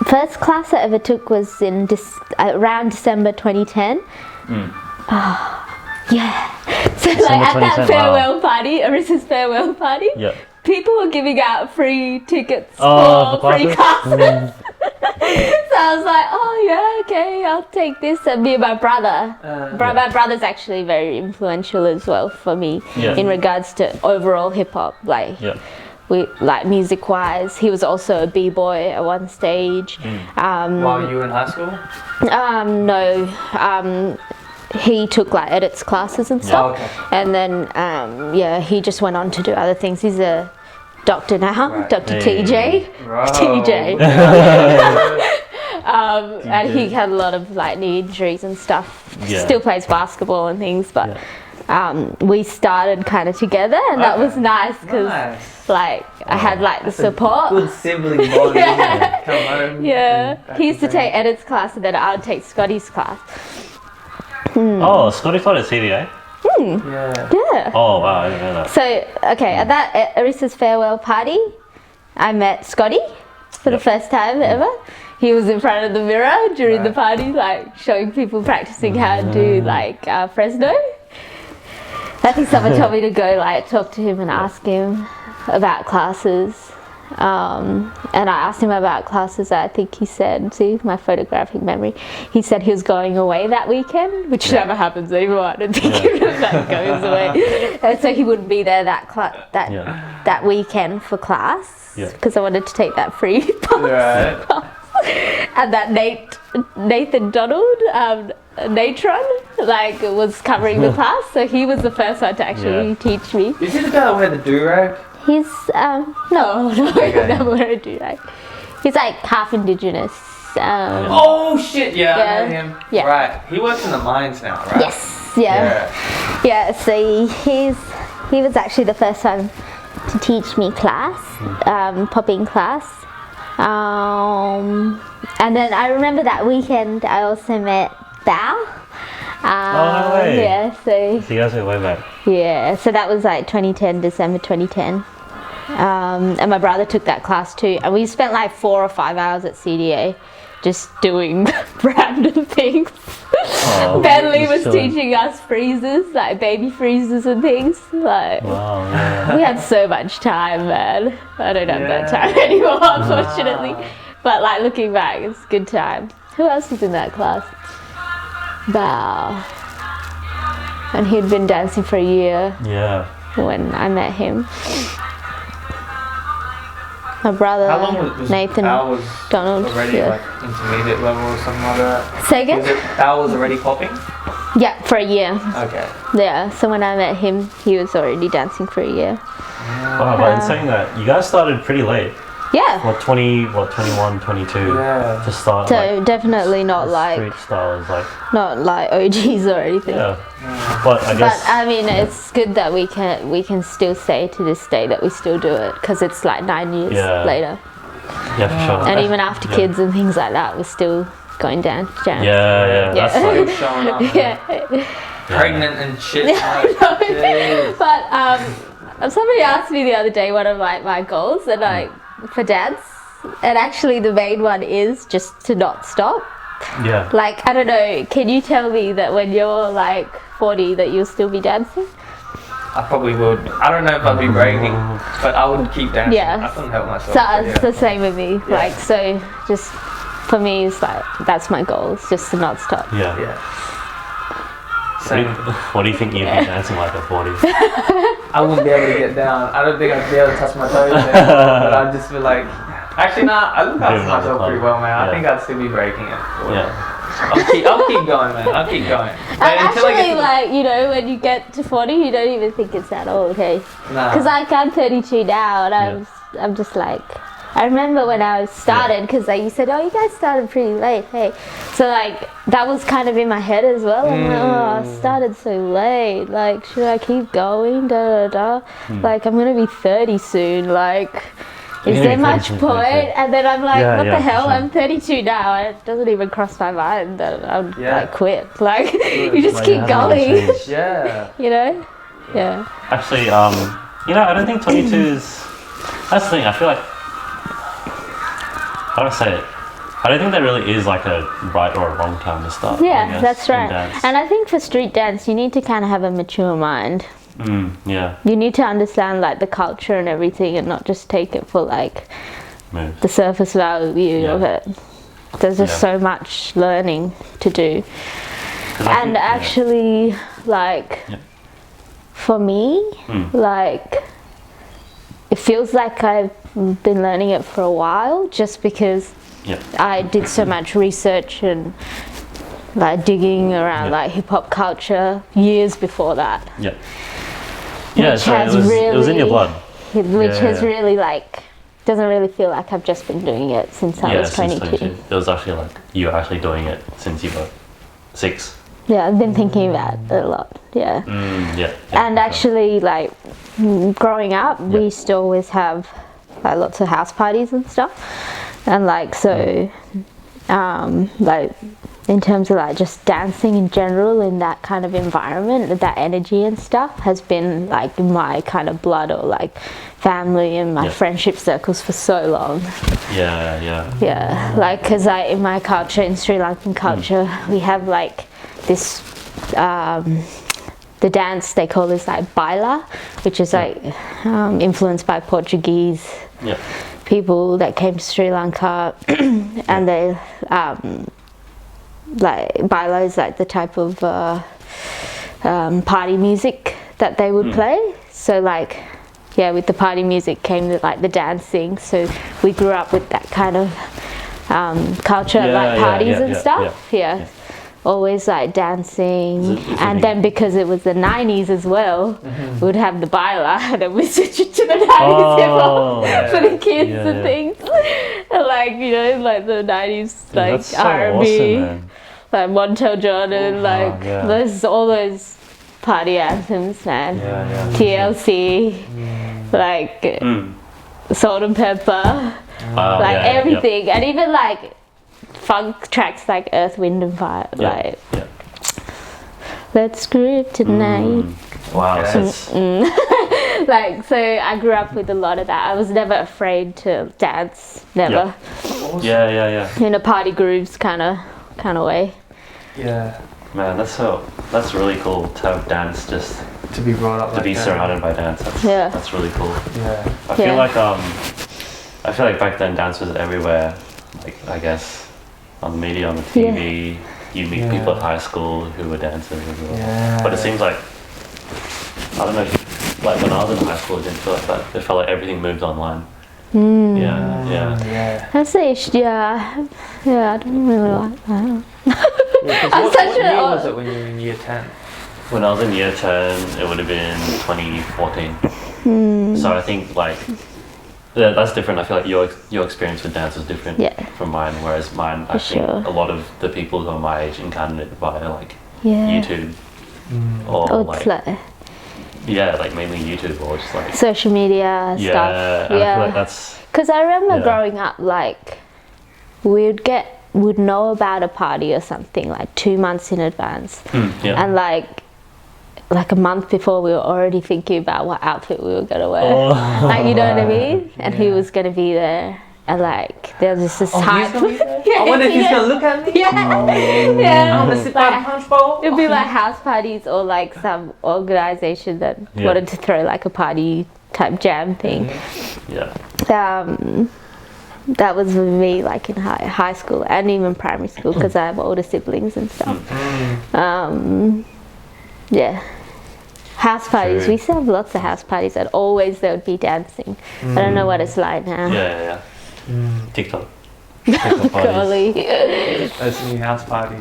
First class I ever took was in around December 2010. Yeah. So like at that 2010, farewell party, Arissa's farewell party, Yeah. people were giving out free tickets Oh, for free classes? classes. So I was like, oh yeah, okay, I'll take this. And me and my brother. My brother's actually very influential as well for me in regards to overall hip hop. Like, we like music wise. He was also a b-boy at one stage. While you were in high school? No. He took like edits classes and stuff. And then he just went on to do other things. He's a doctor now, Dr. TJ. TJ. And he had a lot of like knee injuries and stuff. Still plays basketball and things, but we started kind of together, and that was nice because like I had like the support. Good sibling bonding. Come home. He used to take edits class, and then I would take Scotty's class. Oh, Scotty taught at CDA? Yeah. Oh, wow, I didn't know that. So, okay, at that Arissa's farewell party, I met Scotty for the first time ever. He was in front of the mirror during the party, like showing people practicing how to do like Fresno. I think someone told me to go like talk to him and ask him about classes. And I asked him about classes. I think he said, see my photographic memory, he said he was going away that weekend, which never happens anymore. I don't think that goes away. And so he wouldn't be there that weekend for class because I wanted to take that free pass. And that Nathan Donald, Natron, like was covering the class, so he was the first one to actually teach me. Is he the guy that wear the do-rag? He's no, he never wear a do-rag. He's like half indigenous. Oh shit! Yeah, I know him. Yeah. Right. He works in the mines now, right? Yes. Yeah. So he was actually the first one to teach me class, popping class. And then I remember that weekend I also met Bao. No way. Yeah. So you guys went way back. Yeah. So that was like 2010, December 2010. And my brother took that class too, and we spent like 4 or 5 hours at CDA just doing random things. Bentley was teaching us freezes, like baby freezes and things. Like, we had so much time, man. I don't have that time anymore, unfortunately. But like looking back, it's a good time. Who else was in that class? Bao. And he'd been dancing for a year. Yeah. When I met him. My brother, How long was Nathan Al was Donald. already like intermediate level or something like that? Say again? Al was already popping? Yeah, for a year. Okay. Yeah, so when I met him, he was already dancing for a year. Wow, but in saying that, you guys started pretty late. Yeah. 21, 22 to start. So like, definitely not like street style is like not like OGs or anything. Yeah. But I guess. But I mean, it's good that we can still say to this day that we still do it because it's like 9 years later. Yeah, for sure. And even after kids and things like that, we're still going down jams. Yeah. That's like showing up. Pregnant and shit. But somebody asked me the other day one of like my goals and like for dads, and actually the main one is just to not stop. Yeah. Like, I don't know, can you tell me that when you're like 40 that you'll still be dancing? I probably would. I don't know if I'd be breaking, but I would keep dancing. Yeah. I couldn't help myself. So it's the same with me. Like, so just for me, it's like that's my goal. It's just to not stop. Yeah. Same. What do you think you'd be dancing like at 40? I wouldn't be able to get down. I don't think I'd be able to touch my toes there, but I'd just be like, actually, nah, I look after myself pretty well, man. I think I'd still be breaking it. I'll keep going, man. I'll keep going. And actually, like, you know, when you get to 40, you don't even think it's that old, okay? Because like, I'm 32 now, and I'm just like, I remember when I started, because like you said, oh, you guys started pretty late, hey. So like, that was kind of in my head as well. I'm like, oh, I started so late. Like, should I keep going? Like, I'm going to be 30 soon. Like, is there much point? And then I'm like, what the hell? Sure. I'm 32 now. And it doesn't even cross my mind that I'd like quit. Like, you just keep going. You know? Yeah. Actually, you know, I don't think 22 is. That's the thing. I feel like. How do I say it? I don't think there really is like a right or a wrong time to start. I Yeah, guess, that's in right. dance. And I think for street dance, you need to kind of have a mature mind. Yeah. You need to understand like the culture and everything, and not just take it for like Move. the surface value Yeah. of it. There's just so much learning to do. 'Cause I And think- actually, like, Yeah. for me, like, it feels like I've been learning it for a while, just because Yeah. I did so much research and like digging around Yeah. like hip hop culture years before that, Yeah. Yeah, Which so has it was in your really- blood. which Yeah, has yeah. really like doesn't really feel like I've just been doing it since I was since 22. It was actually like you were actually doing it since you were 6. Yeah, I've been thinking about it a lot. Yeah. Yeah. And for sure. actually, like, growing up, we used to always have like lots of house parties and stuff, and like so, like in terms of like just dancing in general in that kind of environment, that energy and stuff has been like in my kind of blood or like family and my Yeah. friendship circles for so long. Yeah, yeah. Yeah, like because in my culture, in Sri Lankan culture, we have like this. The dance they call this like baila, which is like influenced by Portuguese Yeah. people that came to Sri Lanka, and they like baila is like the type of party music that they would play. So like yeah, with the party music came the, like the dancing. So we grew up with that kind of culture, Yeah, like yeah, parties yeah, and yeah, stuff. Yeah. Always like dancing, Is it and any- then because it was the 90s as well, we'd have the baila, and then we switch it to the 90s hip Oh, hop for the kids yeah, and yeah. things. And like, you know, like the 90s, like That's so R&B, awesome, man. like Montel Jordan, like yeah. all those party anthems, man. Yeah, TLC, like Salt and Pepper, Wow, like yeah, yeah. everything, and even like funk tracks like Earth, Wind and Fire, Yeah, like yeah. let's groove tonight. Wow, Yeah. that's Like, so I grew up with a lot of that. I was never afraid to dance, never, yeah. in a party grooves kind of way. Yeah. Man, that's really cool to have dance just To be brought up to like be that. surrounded by dance. Yeah. That's really cool. Yeah. I Yeah. feel like back then dance was everywhere. Like I guess on the media, on the TV, you meet Yeah. people at high school who were dancers as well. Yeah. But it seems like I don't know. Like when I was in high school, it didn't feel like that. It felt like everything moved online. Yeah. Yeah. That's the issue. Yeah, I don't really like that. I'm such what a- year was it when you were in year 10? When I was in year 10, it would have been 2014. So I think like that's different. I feel like your experience with dance was different Yeah. from mine. Whereas mine, I think sure. a lot of the people who are my age encountered it via like Yeah. YouTube or Or like it's like like mainly YouTube or just like social media yeah. stuff. And I feel like that's Because I remember Yeah. growing up, like, would know about a party or something like 2 months in advance, yeah. and like a month before we were already thinking about what outfit we were gonna wear. Oh. Like, you know what I mean? And who was gonna be there, and like there was just this Oh, hype. he's gonna be there? I wonder if he's gonna look at me. Yeah, yeah. I'm gonna sit by the punch bowl. It'd be like house parties or like some organization that Yeah. wanted to throw like a party type jam thing. yeah. That was with me like in high school and even primary school because I have older siblings and stuff. Yeah. House parties. True. We used to have lots of house parties and always there would be dancing. I don't know what it's like now. Yeah. TikTok. TikTok parties. Golly. That's a new house party.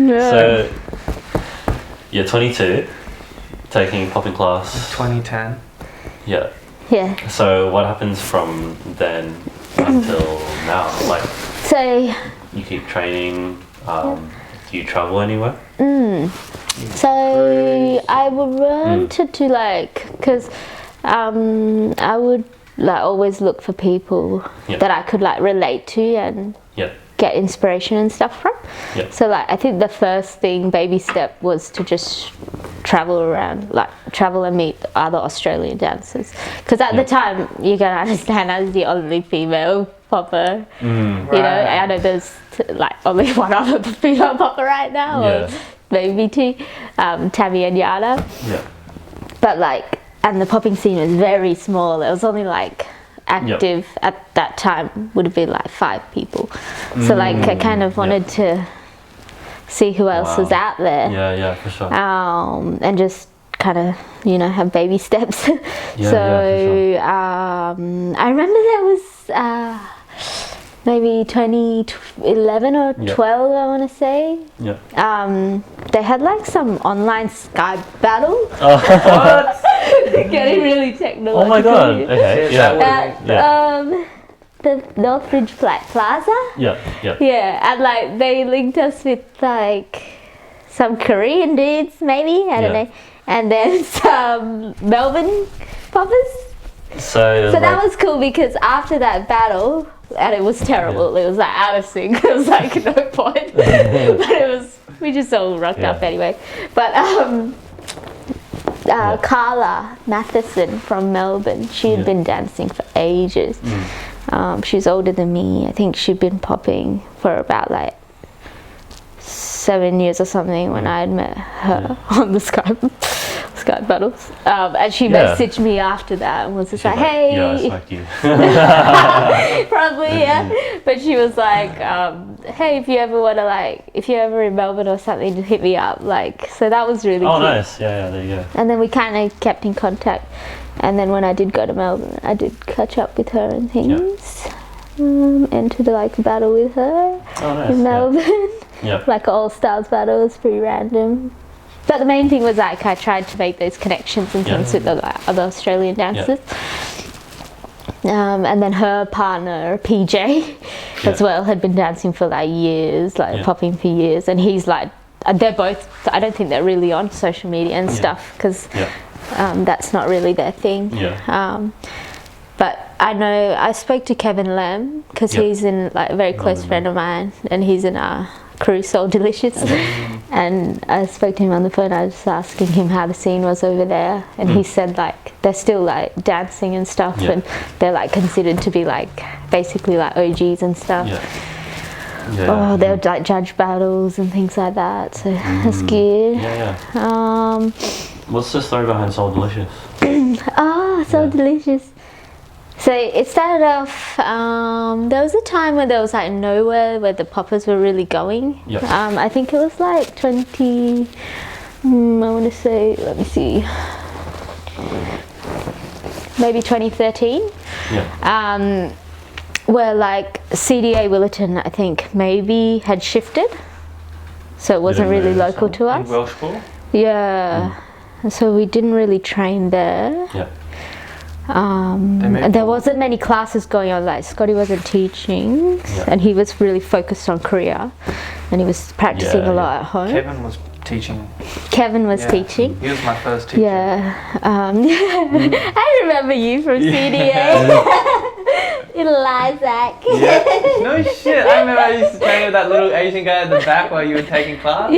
So you're 22, taking popping class. 2010. Yeah. Yeah. So what happens from then until now? Like So you keep training. Do you travel anywhere? So I wanted to like, because I would like always look for people Yeah. that I could like relate to and Yeah. get inspiration and stuff from. Yeah. So like I think the first thing, baby step, was to just travel around, like travel and meet other Australian dancers. Because at the time, you can understand, I was the only female popper. You know, Right. I know there's like only one other female popper right now, or maybe two, Tammy and Yana. Yeah. But like, and the popping scene was very small. It was only like active at that time would have been like 5 people. So like I kind of wanted to see who else was out there. Yeah, for sure. And just kind of, you know, have baby steps. for sure. I remember there was maybe 2011 or 12, I want to say. Yeah. They had like some online Skype battle. What? Getting really technical. Oh my god. Okay. Yeah, Yeah. At the Northridge Plaza. Yeah. Yeah, and like they linked us with like some Korean dudes, maybe, I don't know, and then some Melbourne poppers. So that was cool because after that battle, and it was terrible. It was like out of sync. It was like no point, but it was. We just all rocked up anyway. But Carla Matheson from Melbourne, she had been dancing for ages. She's older than me. I think she'd been popping for about like 7 years or something when I had met her on the Skype battles. And she messaged me after that and was just like, hey. Yeah, I smoked you. Probably, yeah. But she was like, hey, if you ever want to if you're ever in Melbourne or something, just hit me up. Like, so that was really Oh, cool. nice. Yeah, there you go. And then we kind of kept in contact. And then when I did go to Melbourne, I did catch up with her and things. Entered like a battle with her in Melbourne. Yeah. Like an all-stars battle. It was pretty random. But the main thing was like I tried to make those connections and things with the other Australian dancers. And then her partner, PJ, as well, had been dancing for like years, like popping for years. And he's like, they're both, I don't think they're really on social media and stuff because that's not really their thing. But I know I spoke to Kevin Lamb because he's in like a very close friend of mine, and he's in our crew Soul Delicious. And I spoke to him on the phone. I was just asking him how the scene was over there, and he said like they're still like dancing and stuff, and they're like considered to be like basically like OGs and stuff. Oh, they would like judge battles and things like that. So that's good. What's the story behind Soul Delicious? Soul Delicious. So it started off, there was a time where there was like nowhere where the poppers were really going. I think it was like I want to say, let me see, maybe 2013. Where like CDA Willerton, I think, maybe had shifted. So it wasn't really local to us. In Welsh School? And so we didn't really train there. And there wasn't many classes going on, like Scotty wasn't teaching and he was really focused on Korea and he was practicing a lot at home. Kevin was teaching. Teaching. He was my first teacher. I remember you from CDA. Little Isaac. No shit. I remember I used to train with that little Asian guy at the back while you were taking class. He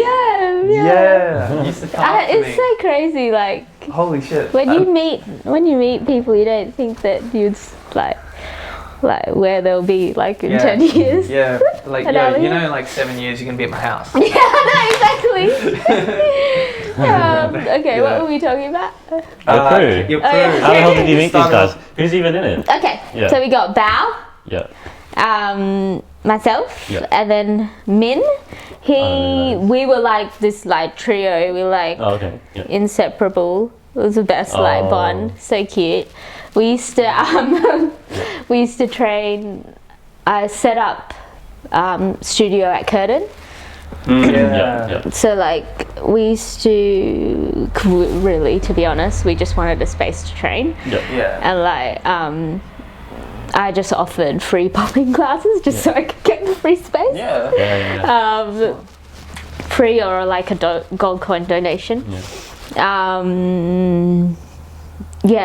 used to come up to it's me. so crazy, like Holy shit. when you meet people, you don't think that you'd like where they'll be like in 10 years. Like And you know in like 7 years you're gonna be at my house. Exactly. What were we talking about? Your crew. How the hell did you meet these guys? Who's even in it? Okay, so we got Bao, myself, and then Min. We were like this like trio. We were like inseparable. It was the best like bond. So cute. We used to train. I set up studio at Curtin. So like we used to really, to be honest, we just wanted a space to train. And like I just offered free popping classes just so I could get the free space. Free or like a gold coin donation.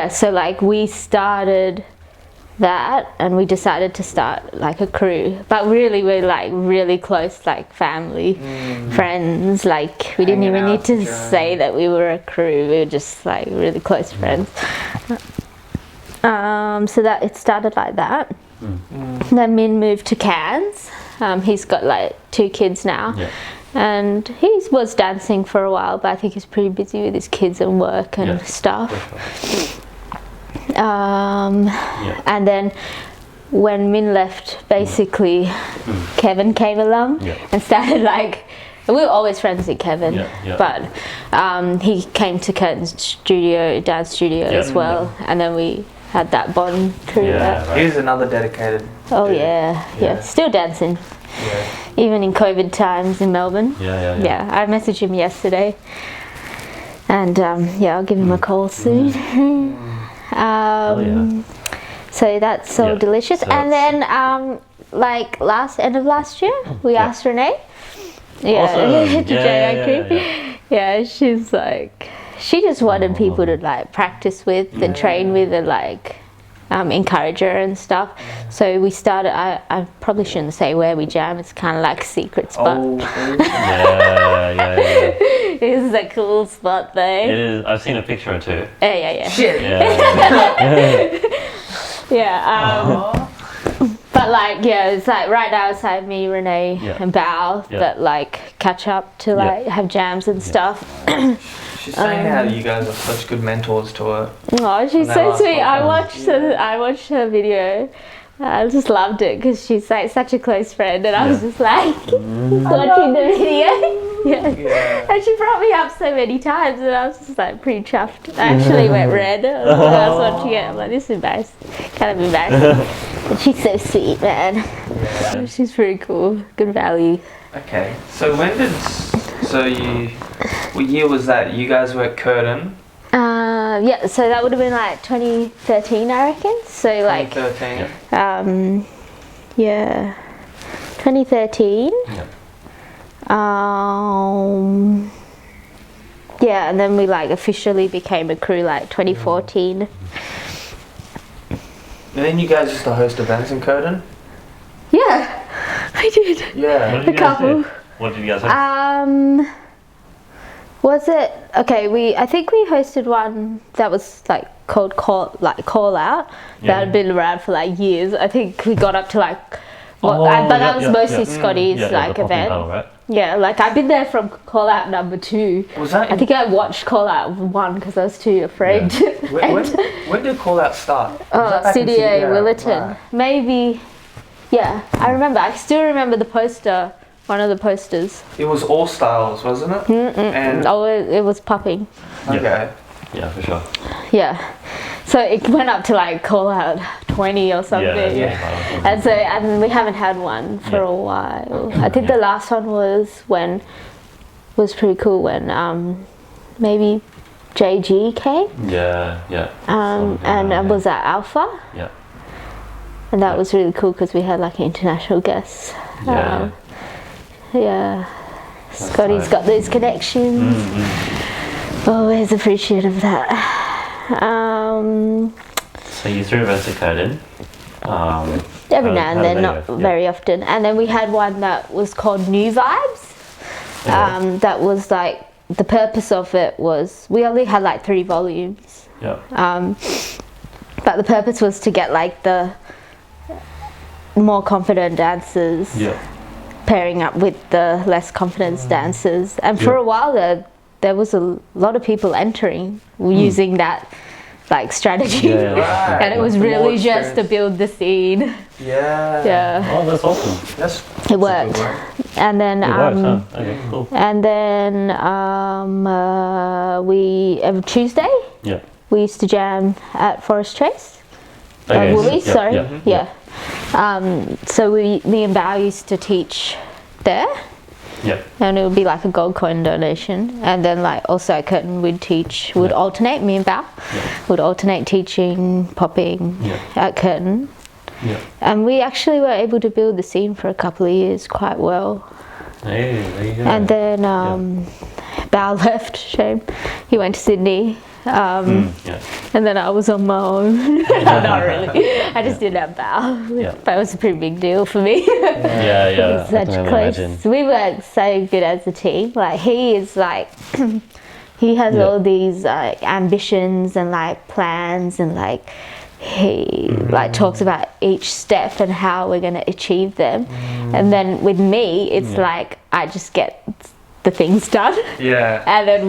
So like we started that and we decided to start like a crew, but really we're like really close, like family, friends. Like we didn't even need to say that we were a crew. We were just like really close friends. So that it started like that. then Min moved to Cairns. He's got like 2 kids now. Yeah. And he was dancing for a while, but I think he's pretty busy with his kids and work and stuff. And then when Min left, basically Kevin came along and started like, we were always friends with Kevin, but he came to Curtin's dance studio as well, and then we had that bond through that. He was another dedicated. Oh yeah, still dancing. Even in COVID times in Melbourne. Yeah, I messaged him yesterday, and I'll give him a call soon. So that's so delicious. So and then like end of last year, we asked Renee. To try she's like, she just wanted people to like practice with and train with and like encourage her and stuff. So we started, I probably shouldn't say where we jam, it's kind of like a secret spot. It's a cool spot though. It is. I've seen a picture or two. Shit. But like it's like right now it's like me, Renee and Bao that like catch up to like have jams and stuff. She's saying how you guys are such good mentors to her. Oh, she's so sweet. I watched her video. I just loved it because she's like such a close friend, and I was just like watching the video. And she brought me up so many times, and I was just like pretty chuffed. I actually went red. I was watching it. I'm like, this is embarrassing. Kind of embarrassing. But she's so sweet, man. She's pretty cool. Good value. Okay, so what year was that? You guys were at Curtin? So that would have been like 2013, I reckon. So like 2013. 2013. And then we like officially became a crew like 2014. And then you guys used to host events in Curtin? Yeah, I did. Yeah. A couple. What did you guys host? Was it okay? I think we hosted one that was like called Call Out. That had been around for like years. I think we got up to like, that was mostly Scotty's like event. Battle, right? Yeah, like I've been there from Call Out number 2. Was that? I think I watched Call Out 1 because I was too afraid. When did Call Out start? CDA Willerton. Right. Maybe. Yeah, I remember. I still remember the poster. One of the posters. It was All Styles, wasn't it? And it was popping. Okay. Yeah, for sure. Yeah. So it went up to like Call Out 20 or something. And we haven't had one for a while. I think the last one was pretty cool when maybe JG came. And was at Alpha. Yeah. And that was really cool because we had like international guests. Scotty's got those connections. Always appreciative of that. So you threw events at Curtin? Every now and then, not very often. And then we had one that was called New Vibes. That was like, the purpose of it was, we only had like 3 volumes. But the purpose was to get like the more confident dancers pairing up with the less confident dancers. And for a while there was a lot of people entering using that like strategy. And it was really just to build the scene. Oh, that's awesome. It worked. And then okay, cool. And then we every Tuesday we used to jam at Forest Trace. Woolies, so me and Bao used to teach there. And it would be like a gold coin donation. And then like also at Curtin would alternate, me and Bao would alternate teaching, popping at Curtin. And we actually were able to build the scene for a couple of years quite well. Hey, there you go. And then Bao left, shame. He went to Sydney. And then I was on my own. Not really. I just didn't have Bao. But it was a pretty big deal for me. Such close. We work so good as a team. Like he is like, he has all these ambitions and like plans and like he like talks about each step and how we're going to achieve them. And then with me, it's like I just get the things done. Yeah. And then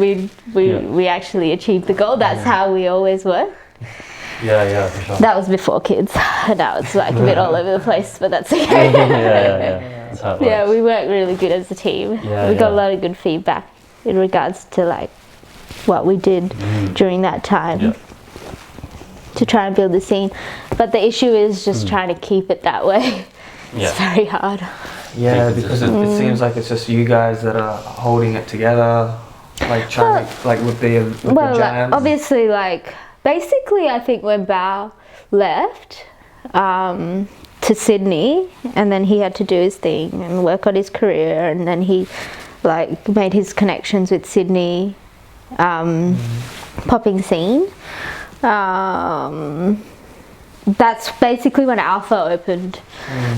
we actually achieve the goal. That's how we always were. Yeah, for sure. That was before kids. Now it's like a bit all over the place, but that's okay. That's how it Yeah, works. we worked really good as a team. Yeah, We got a yeah. lot of good feedback in regards to like what we did during that time. Yeah. To try and build the scene, but the issue is just trying to keep it that way. Yeah. It's very hard. Yeah, because it seems like it's just you guys that are holding it together, like trying to, like with the Well, jams. obviously, like basically, I think when Bao left to Sydney, and then he had to do his thing and work on his career, and then he like made his connections with Sydney popping scene. That's basically when Alpha opened.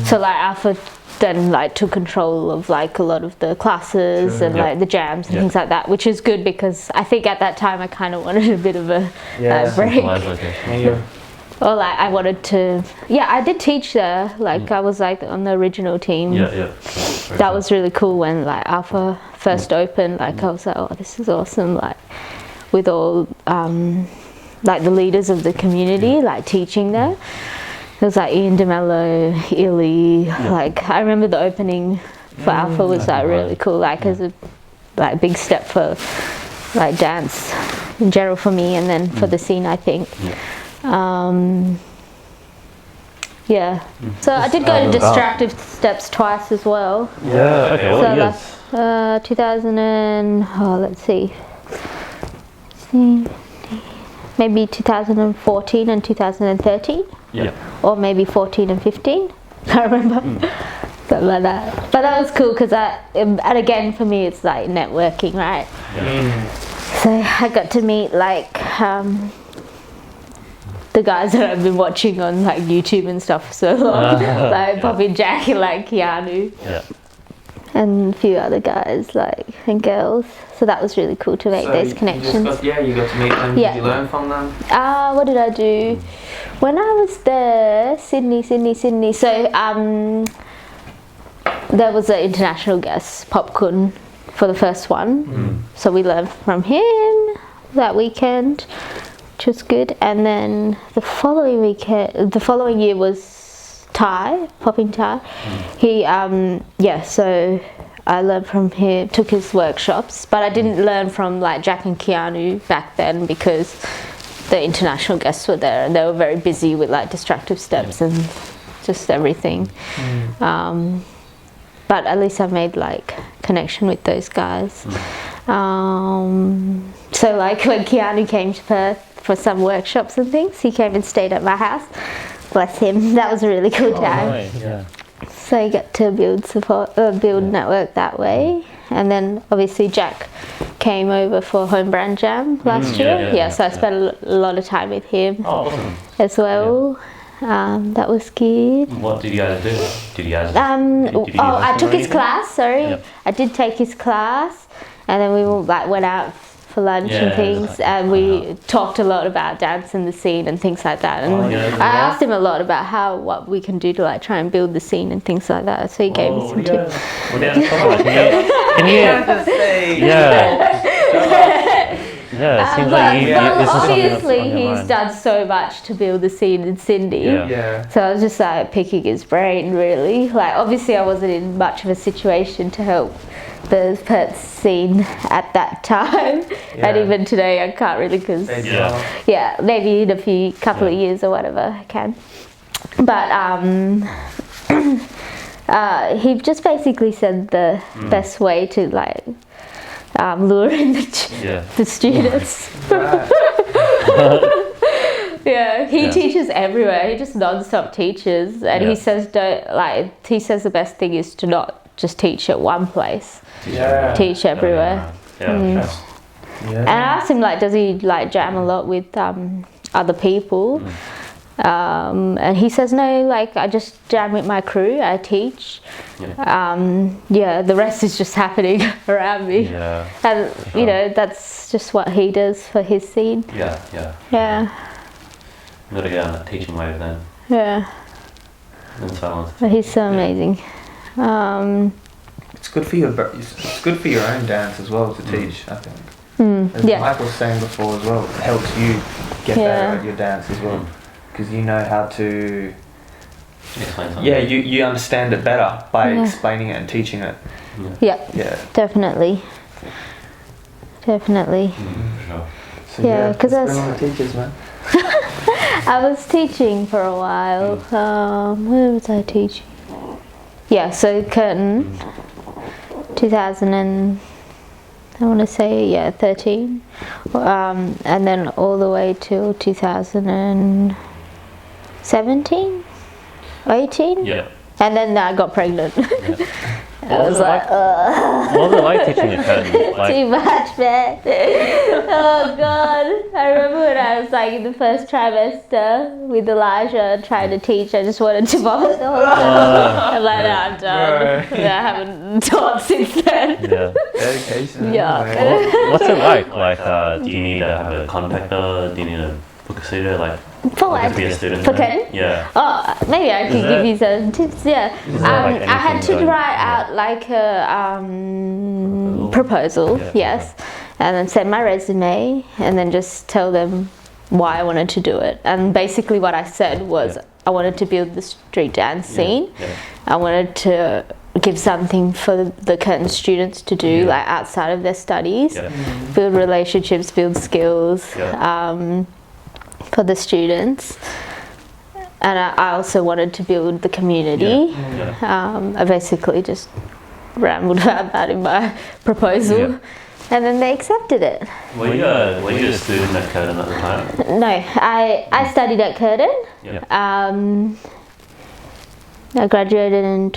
So like Alpha then like took control of like a lot of the classes and like the jams and things like that, which is good because I think at that time I kind of wanted a bit of a break. Centralized location. Or like I wanted to, I did teach there. Like I was like on the original team. Yeah. That was really cool when like Alpha first opened. Like I was like, oh, this is awesome. Like with all like the leaders of the community, like teaching there. It was like Ian DeMello, Illy. Like I remember the opening for Alpha was like really cool. Like as a like big step for like dance in general for me, and then for the scene, I think. So I did go to Distractive Steps twice as well. Yeah, okay, what years? Like 2000 and let's see, maybe 2014 and 2013. Yeah. Or maybe 14 and 15. I remember. But that was cool because and again for me it's like networking, right? So I got to meet like the guys that I've been watching on like YouTube and stuff for so long, like Bobby, Jack, and like Keanu, and a few other guys like and girls. So that was really cool to make those connections. You got to meet them. Yeah. Did you learn from them? What did I do when I was there? Sydney. So there was an international guest, Popcorn, for the first one. So we learned from him that weekend, which was good. And then the following year was Thai, Popping Thai. He so I learned from him, took his workshops, but I didn't learn from like Jack and Keanu back then because the international guests were there and they were very busy with like Distractive Steps and just everything. But at least I made like connection with those guys. So like when Keanu came to Perth for some workshops and things, he came and stayed at my house. Bless him, that was a really cool time. Nice. Yeah. So you get to build network that way. And then obviously Jack came over for Home Brand Jam last year. So I spent a lot of time with him Awesome. as well. That was good. What did you guys do? Did you guys? I took his class. Sorry, I did take his class, and then we went out for lunch and things, and we talked a lot about dance and the scene and things like that. And I asked him a lot about what we can do to like try and build the scene and things like that. So he gave me some tips. Can Yeah, it seems like this is something that's obviously on your he's mind. done so much to build the scene in Cindy. Yeah. So I was just like picking his brain really. Like obviously I wasn't in much of a situation to help the Perth scene at that time. And even today I can't really because maybe in a couple of years or whatever I can. But he just basically said the best way to like lure in the students. He teaches everywhere. He just non-stop teaches, and he says he says the best thing is to not just teach at one place. Teach everywhere. And I asked him does he jam a lot with other people? And he says no, I just jam with my crew, I teach. The rest is just happening around me. And you know, that's just what he does for his scene. You gotta get on that teaching wave then. Yeah. And silence. But he's so amazing. It's good for your own dance as well to teach, I think. As Mike was saying before as well, it helps you get better at your dance as well, because you know how to explain something. Yeah, you understand it better by explaining it and teaching it. Yeah. For Definitely. sure. So Yeah, 'cause it's been on the teachers, man. I was teaching for a while. Where was I teaching? Yeah, so Curtin, 2000 and I want to say 13, and then all the way till 2017, 18. Yeah. And then I got pregnant. I was like, what was it like teaching a curtain? Like, too much, man. Oh God! I remember when I was like in the first trimester with Elijah trying to teach. I just wanted to vomit the whole time. I'm like, no, I'm done. Yeah, I haven't taught since then. yeah. Dedication. Yeah. What's it like? Like, do you need to have a contactor? Do you need to book a seater? Like, For what? to be a student? For there? curtain? Yeah. Oh, maybe I can give you some tips. Yeah, like I had to anything write out like a proposal. Yeah. Yes, and then send my resume, and then just tell them why I wanted to do it. And basically, what I said was I wanted to build the street dance scene. Yeah. I wanted to give something for the curtain students to do, like outside of their studies, build relationships, build skills. For the students, and I also wanted to build the community. I basically just rambled about that in my proposal, and then they accepted it. Were you a student at Curtin at the time? No, I studied at Curtin. I graduated in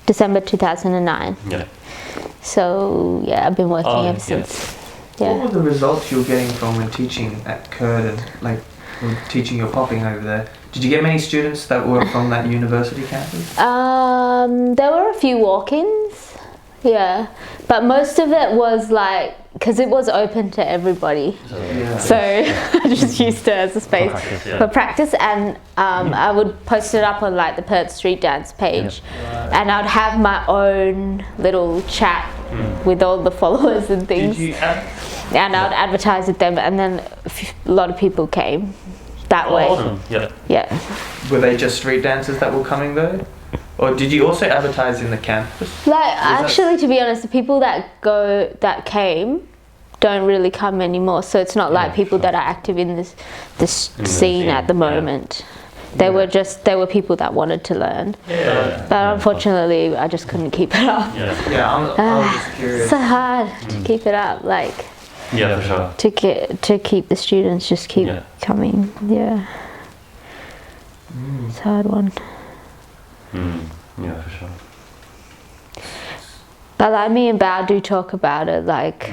December 2009. Yeah. So I've been working ever since. What were the results you were getting from when teaching at Curtin, like when teaching your popping over there? Did you get many students that were from that university campus? There were a few walk-ins, but most of it was like, because it was open to everybody, so I just used it as a space for practice, and I would post it up on like the Perth Street Dance page, and I'd have my own little chat with all the followers and things, and I'd advertise with them, and then a lot of people came that way. Awesome. Yeah. Were they just street dancers that were coming though? Or did you also advertise in the campus? Like, actually, to be honest, the people that came don't really come anymore. So it's not like people that are active in this scene at the moment. They were people that wanted to learn. But unfortunately, I just couldn't keep it up. I was just curious. So hard to keep it up, like. Yeah, for sure. To keep the students just keep coming. Yeah. It's a hard one. Yeah, for sure. But like me and Bao do talk about it, like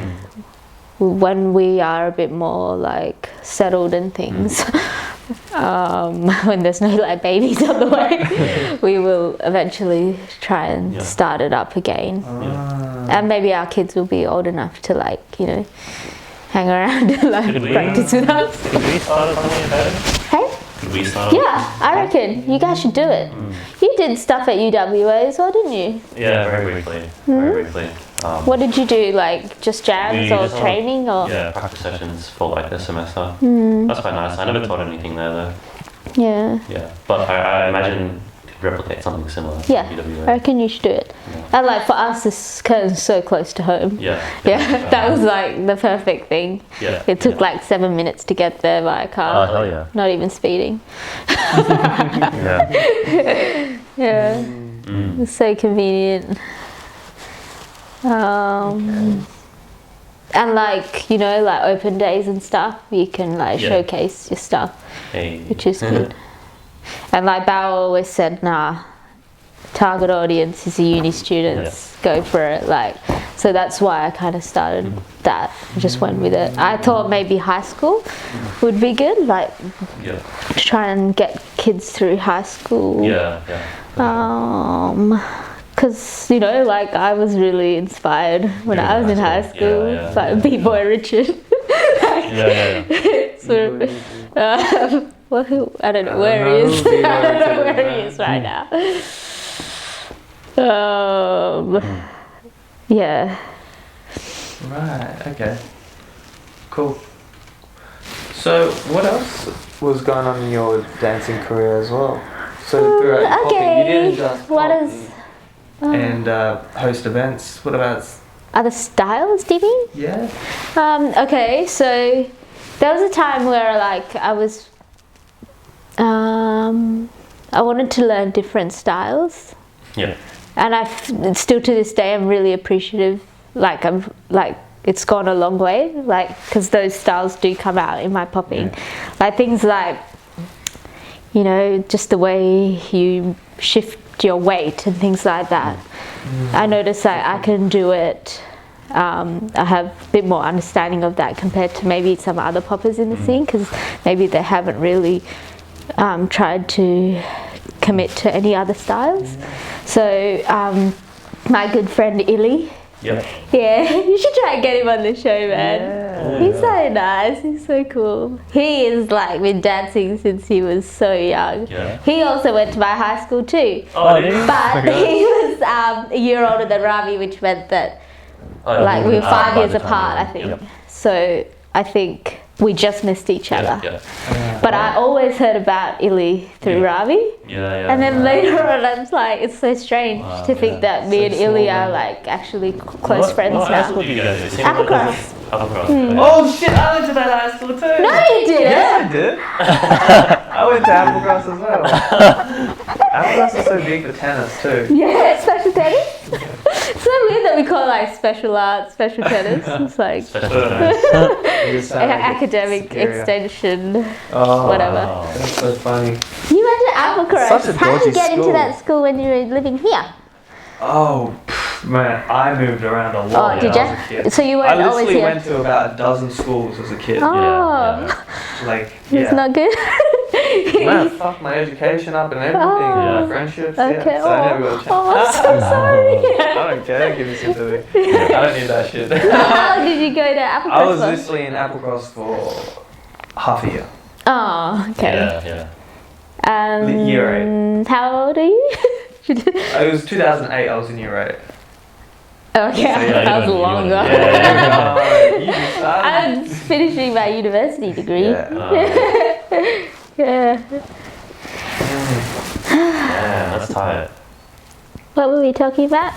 when we are a bit more like settled in things, when there's no like babies on the way, we will eventually try and start it up again. And maybe our kids will be old enough to like, hang around and like practice with us. Could we start something about it? Hey? Could we start? Yeah, I reckon you guys should do it. You did stuff at UWA as well, didn't you? Yeah, very briefly. Very briefly. What did you do? Like just jams or training or? Yeah, practice sessions for like the semester. That's quite nice. I never taught anything there though. Yeah. Yeah, but I imagine to replicate something similar. Yeah, to UWA. I reckon you should do it. And like for us, this Curtin's so close to home. Yeah. That was like the perfect thing. Yeah. It took like 7 minutes to get there by a car. Oh hell yeah. Not even speeding. Yeah. It's so convenient. And like like open days and stuff, you can like showcase your stuff, which is good. And like Bao always said, target audience is the uni students, go for it. Like, so that's why I kind of started that. Just went with it. I thought maybe high school would be good, like to try and get kids through high school. Because like I was really inspired when I was in high school by B-boy Richard. Well, I don't know where he is. I don't know where he is right now. Yeah. Right. Okay. Cool. So, what else was going on in your dancing career as well? So throughout your popping, you didn't just pop and host events. What about other styles, do you mean? Yeah. Okay, so there was a time where like I was, I wanted to learn different styles. Yeah. And still to this day, I'm really appreciative. Like it's gone a long way. Like because those styles do come out in my popping, like things like, you know, just the way you shift your weight and things like that. I notice that I can do it. I have a bit more understanding of that compared to maybe some other poppers in the scene, because maybe they haven't really tried to commit to any other styles. So my good friend Illy, yeah, you should try and get him on the show, man. Yeah. He's so nice, he's so cool. He is like been dancing since he was so young. Yeah. He also went to my high school too. Oh, but he was a year older than Ravi, which meant that like we were 5 years apart, I think. Yep. So I think we just missed each other. Yeah. But I always heard about Illy through Ravi. Yeah. And then later on, I was like, it's so strange to think that me and Illy are like actually close friends now. High school did you guys do? Applecross. Oh shit, I went to that high school too. No, you didn't. Yes, I did. I went to Applecross as well. Applecross is so big for tennis too. Yeah, special tennis. It's so weird that we call it like special arts, special tennis. It's like academic extension, whatever. That's so funny. You went to Applecross. How did you get into that school when you were living here? Oh, man, I moved around a lot when I was a kid. So you weren't always here? I literally went to about a dozen schools as a kid. It's not good. Man, fucked my education up and everything, my friendships. Okay. So I never got a chance. Oh, I'm so sorry. I don't care. Give me sympathy. I don't need that shit. How long did you go to Applecross? I was literally in Applecross for half a year. Oh, okay. Yeah. Year 8. How old are you? It was 2008. I was in year 8. Okay, so, that was long ago. I'm finishing my university degree. Yeah. That's tight. What were we talking about?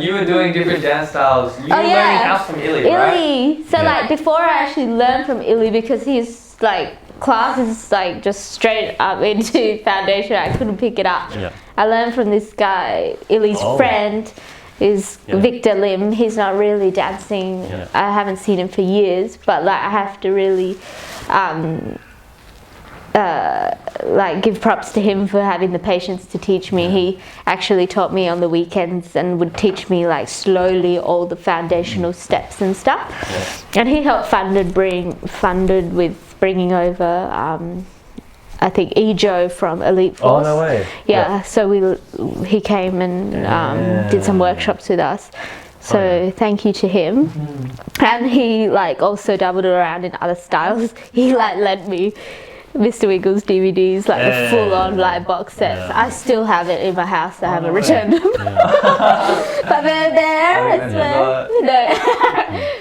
You were doing different dance styles. You were learning house from Illy, right? So like before I actually learned from Illy, because his like class is like just straight up into foundation, I couldn't pick it up. Yeah. I learned from this guy, Illy's friend is Victor Lim. He's not really dancing. Yeah. I haven't seen him for years, but like I have to really like give props to him for having the patience to teach me. He actually taught me on the weekends and would teach me like slowly all the foundational steps and stuff. And he helped funded with bringing over I think Ejo from Elite Force. Oh, no way. Yeah. So he came and did some workshops with us. So thank you to him. And he like also dabbled around in other styles. He like lent me Mr. Wiggles DVDs, like the full-on like box sets. I still have it in my house. I haven't returned them. But they're there. I swear. No.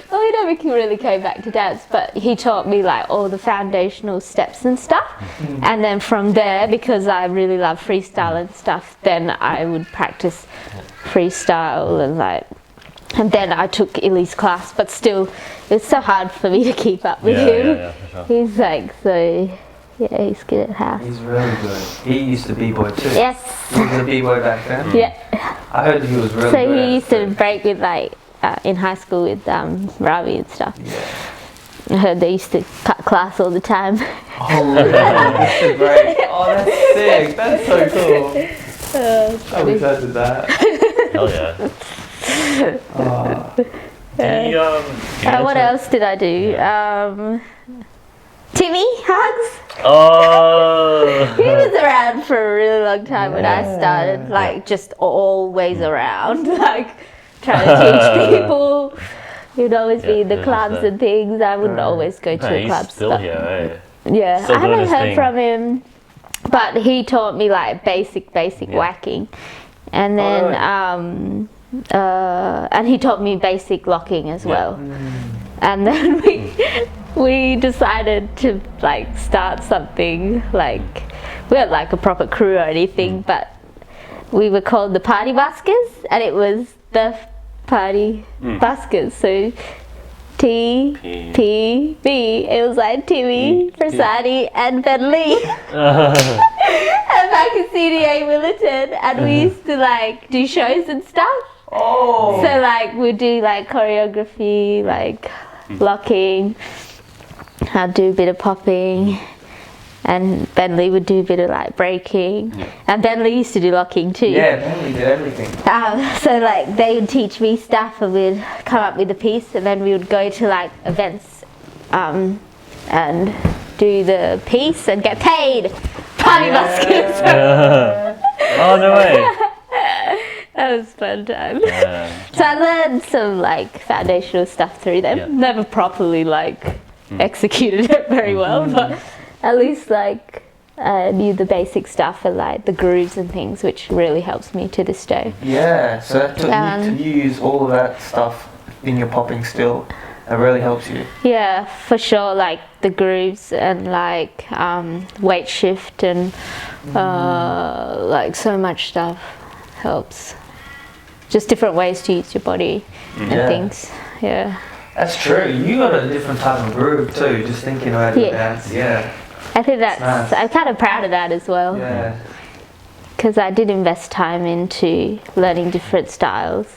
Well, he never really came back to dance, but he taught me like all the foundational steps and stuff. And then from there, because I really love freestyle and stuff, then I would practice freestyle and like. And then I took Illy's class, but still, it's so hard for me to keep up with him. Yeah, for sure. He's like so. Yeah, he's good at house. He's really good. He used to b-boy too. Yes. He was a b-boy back then. Yeah. I heard he was really good. So he used to break with like in high school with Ravi and stuff. Yeah. I heard they used to cut class all the time. Oh, really? That's great. Oh, that's sick. That's so cool. I wish I did that. Hell yeah. What else did I do? Timmy Hugs. Oh. He was around for a really long time when I started, like just always around, like trying to teach people He'd always be in the Yeah, clubs just and things. I wouldn't always go to No, the he's clubs. still but here, yeah, Still I doing haven't his heard thing. from him, but he taught me like basic Yeah. whacking, and then and he taught me basic locking as well. And then we decided to like start something, like we weren't like a proper crew or anything, but we were called the Party Buskers, and it was the Party Buskers. So TPB, it was like Timmy, Prasadi, and Ben Lee. And back in CDA Willerton, and we used to like do shows and stuff. Oh. So like we'd do like choreography, like locking. I'd do a bit of popping, and Ben Lee would do a bit of like breaking. And Ben Lee used to do locking too. Yeah, Bentley did everything. So like they would teach me stuff, and we'd come up with a piece, and then we would go to like events and do the piece and get paid. Party buskers. Oh, no way. That was a fun time. Yeah. So I learned some like foundational stuff through them. Yeah. Never properly like executed it very well, but at least like I knew the basic stuff and like the grooves and things, which really helps me to this day. Yeah, so that took you to use all of that stuff in your popping still. It really helps you. Yeah, for sure. Like the grooves and like weight shift and like so much stuff helps. Just different ways to use your body and things. Yeah. That's true. You got a different type of groove too. Just thinking about your dance. Yeah. I think that's. nice. I'm kind of proud of that as well. Yeah. Because I did invest time into learning different styles.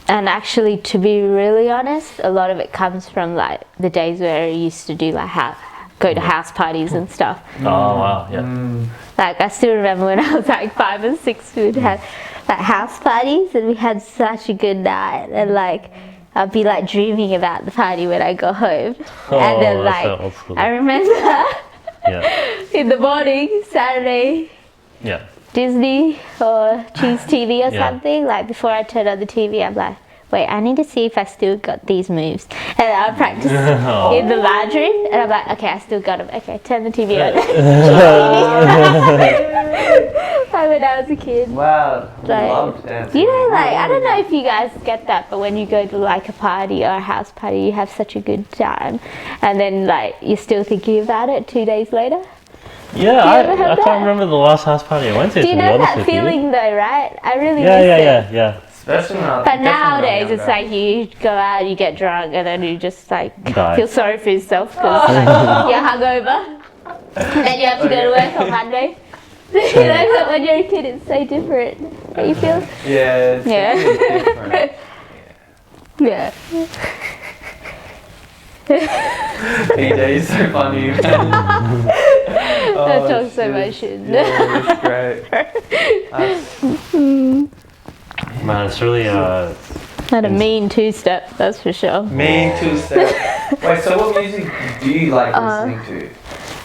And actually, to be really honest, a lot of it comes from like the days where I used to do like go to house parties and stuff. Oh, wow. Yeah. Like I still remember when I was like 5 and 6, we'd have like house parties, and we had such a good night. And like I'd be like dreaming about the party when I go home. And then that's so like old school. I remember Yeah. in the morning, Saturday, Yeah. Disney or Cheese TV or Yeah. something, like before I turn on the TV, I'm like, wait, I need to see if I still got these moves. And I'll practice in the laundry, and I'm like, okay, I still got them. Okay, turn the TV on. Like when I was a kid. Wow. Like, Loved dancing. you know, like, I don't know if you guys get that, but when you go to like a party or a house party, you have such a good time. And then like, you're still thinking about it 2 days later. Yeah, ever have I that? can't remember the last house party I went to. Do you to be know honest that with you. feeling though, right? I really Yeah, miss yeah, it. yeah. Especially when I But definitely when I was nowadays, it's younger. like you go out, you get drunk, and then you just like Die. feel sorry for yourself because like, you're hungover. And then you have to go to work on Monday. You know, but when you're a kid, it's so different. Don't you feel? Yeah. It's Yeah. definitely different. Yeah. PJ is so funny. I talk so much shit. Yeah, it's great. Man, it's really Had a mean two-step, that's for sure. Me two-step. Wait, so what music do you like listening to?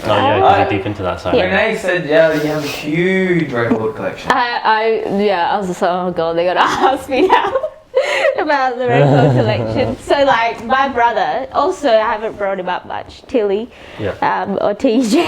Oh yeah, because you're deep into that side. Yeah. Renee said, yeah, you have a huge record collection. I was just like, oh god, they're gonna ask me now about the record collection. So like my brother, also I haven't brought him up much, Tilly, or TJ.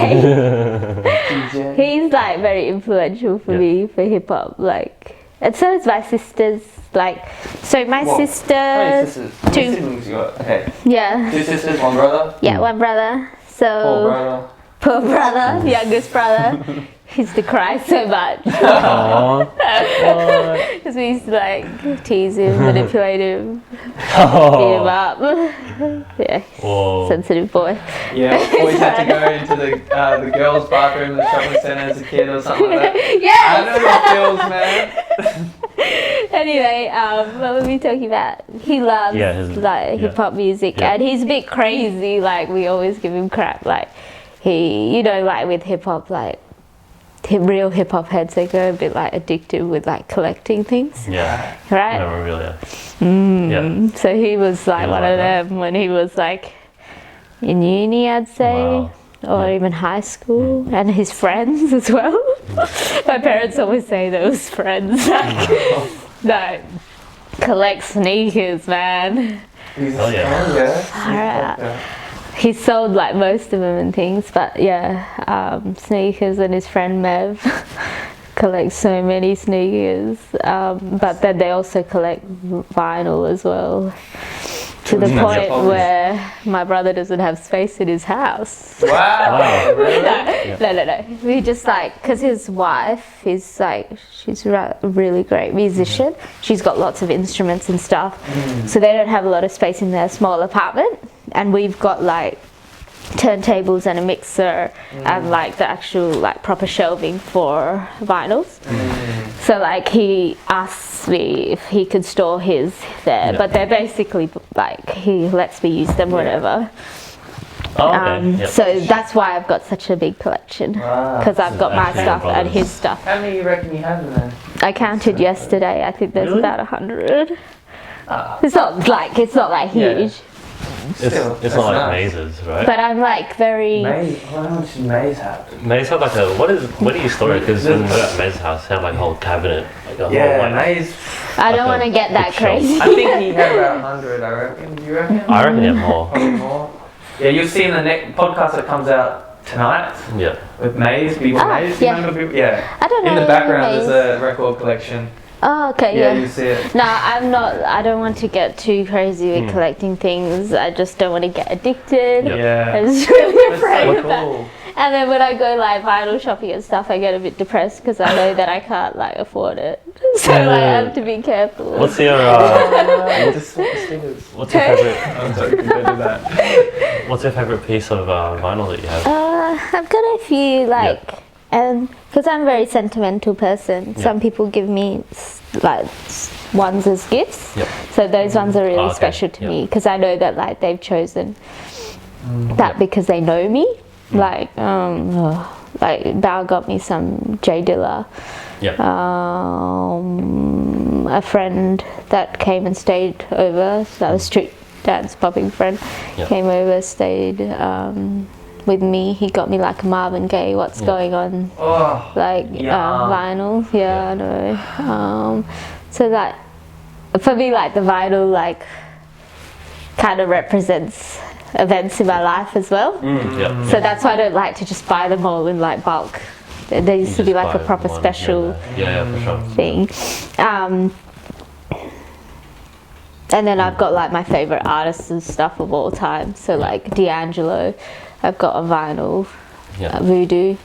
DJ. He's like very influential for me for hip hop, like, and so is my sisters. Like, so my Whoa. sister, How many sisters? How many two. siblings you got? Okay. Yeah, 2 sisters, 1 brother? yeah, one brother. So Poor brother. poor brother, youngest brother, he used to cry so much. Aww. Because we used to like tease him, manipulate him, beat him Oh. up. Yeah, Whoa. sensitive boy. Yeah, always had to go into the girls' bathroom in the shopping centre as a kid or something like that. I Yes! know the feels, man. Anyway, what were we talking about? He loves like hip hop music, Yeah. and he's a bit crazy. Like we always give him crap. Like he, you know, like with hip hop, like real hip hop heads, they go a bit like addictive with like collecting things, Yeah. right? No, really. Yeah. So he was like He was one like of that. them when he was like in uni, I'd say. Wow. Or even high school, and his friends as well. My parents always say those friends like, collect sneakers, man. He's Oh, yeah. yeah. He sold like most of them and things, but yeah, sneakers, and his friend Mev collect so many sneakers, but then they also collect vinyl as well, to the point where my brother doesn't have space in his house. Wow. Really? No. He just like, because his wife is like, she's a really great musician. She's got lots of instruments and stuff, so they don't have a lot of space in their small apartment. And we've got like turntables and a mixer and like the actual like proper shelving for vinyls. So like he asked me if he could store his there, but they're basically like he lets me use them whenever. So that's why I've got such a big collection, because I've got my stuff and his stuff. How many you reckon you have in there? I counted yesterday. I think there's about 100. It's not like huge. It's not like mazes, right? But I'm like very. Maze? How much does Maze have? Maze have like a where do you store it? Because when we were at Maze's house, they have like a whole cabinet, like a whole like, Maze. I don't want to get that crazy. I think he had about 100. I reckon. Do you reckon? I reckon they have more. Probably more. Yeah, you'll see in the next podcast that comes out tonight. Yeah. With Maze, Bgirl Pj. Yeah. You remember? Yeah. I don't know. In the background, Maze. there's a record collection. Oh, okay, Yeah, yeah. you see it. No, I'm not. I don't want to get too crazy with collecting things. I just don't want to get addicted. Yeah. I'm just really afraid so of that. cool. And then when I go like vinyl shopping and stuff, I get a bit depressed because I know that I can't like afford it. So like, I have to be careful. What's your Just swap the stickers. what's your favorite I'm sorry, you can do that. what's your favorite piece of vinyl that you have? I've got a few like, because I'm a very sentimental person. Some people give me like ones as gifts. So those ones are really special to me because I know that like they've chosen that because they know me. Like Bao got me some J Dilla. A friend that came and stayed over, so that was Street Dance popping friend, came over, stayed with me. He got me like a Marvin Gaye What's Going On vinyl. I know. So that for me, like the vinyl like kind of represents events in my life as well. So that's why I don't like to just buy them all in like bulk. There used to be like a proper special thing. And then I've got like my favorite artists and stuff of all time. So like D'Angelo, I've got a vinyl, Voodoo,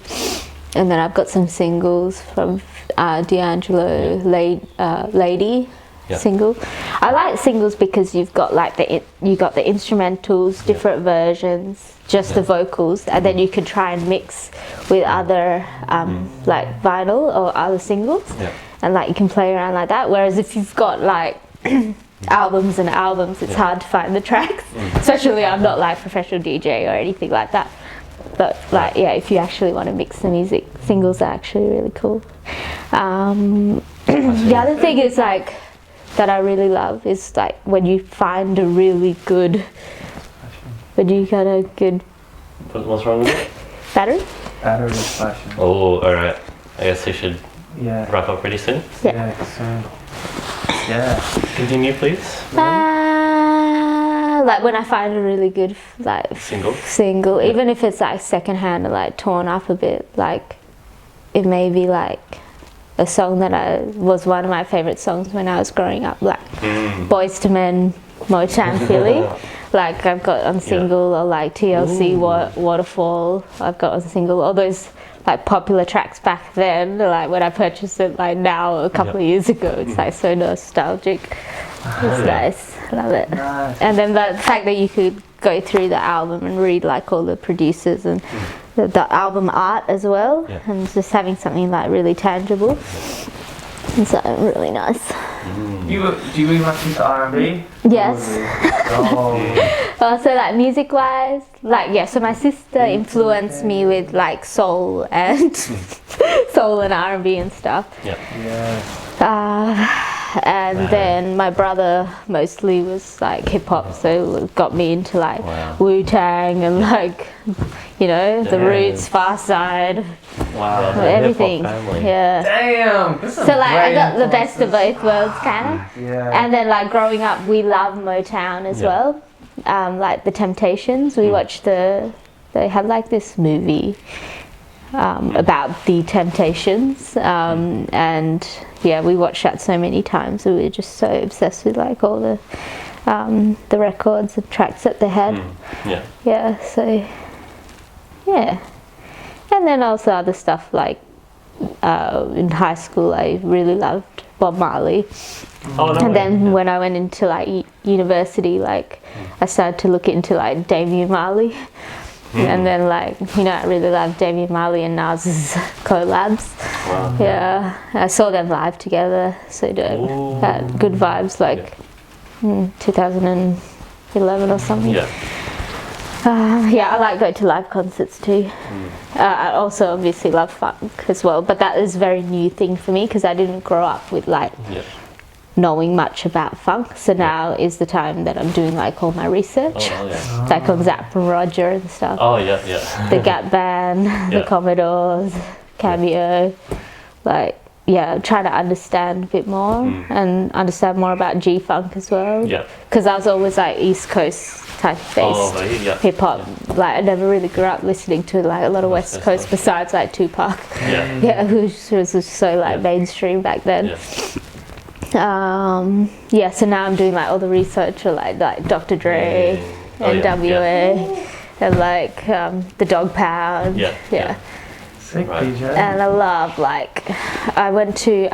and then I've got some singles from D'Angelo, Lady. Single. I like singles because you've got like the instrumentals, different versions, just the vocals, and then you can try and mix with other like vinyl or other singles, and like you can play around like that. Whereas if you've got like albums and albums, it's hard to find the tracks. Especially I'm not like professional DJ or anything like that. But like if you actually want to mix the music, singles are actually really cool. The other thing is like that I really love is like when you find a really good, when you got a good. What's wrong with it? Battery? Battery is flashing. Oh, alright. I guess we should wrap up pretty soon. Yeah, soon. Yeah. Continue, please. Like when I find a really good like single, even if it's like secondhand or like torn up a bit, like it may be like a song that was one of my favorite songs when I was growing up, like Boys to Men, Motown Philly. Like I've got on single, or like TLC Waterfall. I've got on single. All those like popular tracks back then. Like when I purchased it, like now a couple of years ago, it's like so nostalgic. It's nice. I love it. Nice. And then the fact that you could go through the album and read like all the producers and the album art as well, and just having something like really tangible. It's really nice. Do you really much into R&B? Yes. Oh. So like music wise, like so my sister influenced me with like soul and R&B and stuff. Yeah. and then my brother mostly was like hip hop, so it got me into like Wu-Tang and like, you know, the Roots, Far Side, everything. Yeah. Damn. So like I got the best of both worlds, kind of. Yeah. And then like growing up, we love Motown as well. Like the Temptations, we watched they had like this movie about the Temptations, and yeah, we watched that so many times. We were just so obsessed with like all the records and tracks that they had. Yeah, so yeah. And then also other stuff like in high school I really loved Bob Marley. And then when I went into like university, like I started to look into like Damian Marley. And then like, you know, I really loved Damian Marley and Nas's collabs. Yeah, I saw them live together, so dope. Had good vibes, like 2011 or something. Yeah, I like going to live concerts too. I also obviously love funk as well, but that is a very new thing for me because I didn't grow up with like knowing much about funk. So now is the time that I'm doing like all my research, like on Zapp and Roger and stuff. The Gap Band, the Commodores, Cameo, like trying to understand a bit more and understand more about G-Funk as well. Because I was always like East Coast type based hip hop. Like I never really grew up listening to like a lot of West Coast besides like Tupac. Which was just so like mainstream back then. So now I'm doing like all the research for like Dr. Dre, NWA, and like the Dog Pound. Sick, PJ. And I love like I went to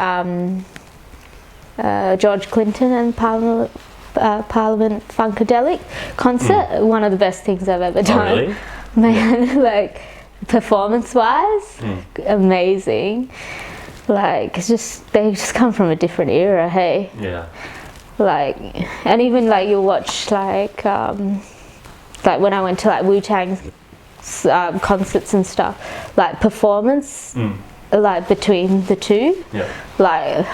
George Clinton and Parliament Funkadelic concert. One of the best things I've ever done. Really? Man, like performance wise, amazing. Like it's just they just come from a different era, hey. Like, and even like you'll watch like when I went to like Wu-Tang concerts and stuff, like performance, like between the two, like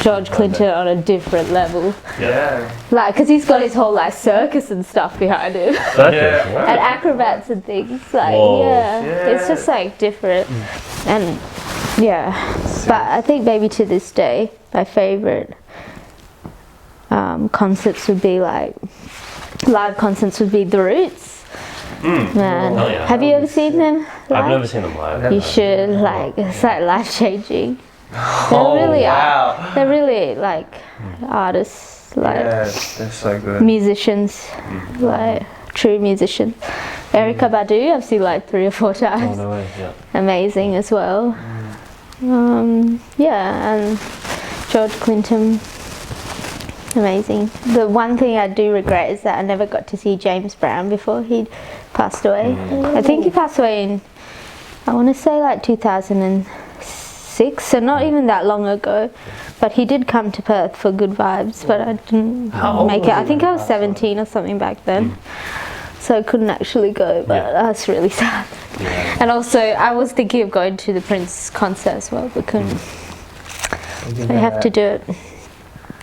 George Clinton on a different level. Like because he's got his whole like circus and stuff behind him, and acrobats and things. Like it's just like different, and but I think maybe to this day my favorite concerts would be like live concerts would be the Roots. Man, have you ever seen them live? I've never seen them live. You should, like it's like life changing. They're really like artists, like they're so good. musicians, like true musicians. Erykah Badu, I've seen like 3 or 4 times. No way, Amazing as well. And George Clinton, amazing. The one thing I do regret is that I never got to see James Brown before he passed away. I think he passed away in, I want to say like 2006, so not even that long ago. But he did come to Perth for Good Vibes, but I didn't make it. I think I was 17 or something back then. So I couldn't actually go, but that's really sad. And also, I was thinking of going to the Prince concert as well, but couldn't. I have to do it.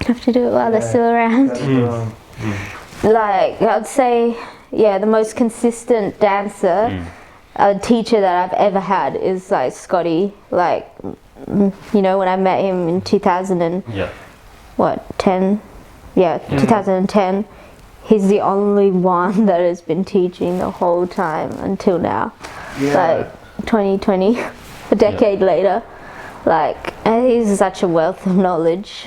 Have to do it while they're still around. Like I'd say, the most consistent dancer, a teacher that I've ever had is like Scotty. Like, you know, when I met him in 2010. 2010. He's the only one that has been teaching the whole time until now. Like 2020, a decade later. Like, and he's such a wealth of knowledge.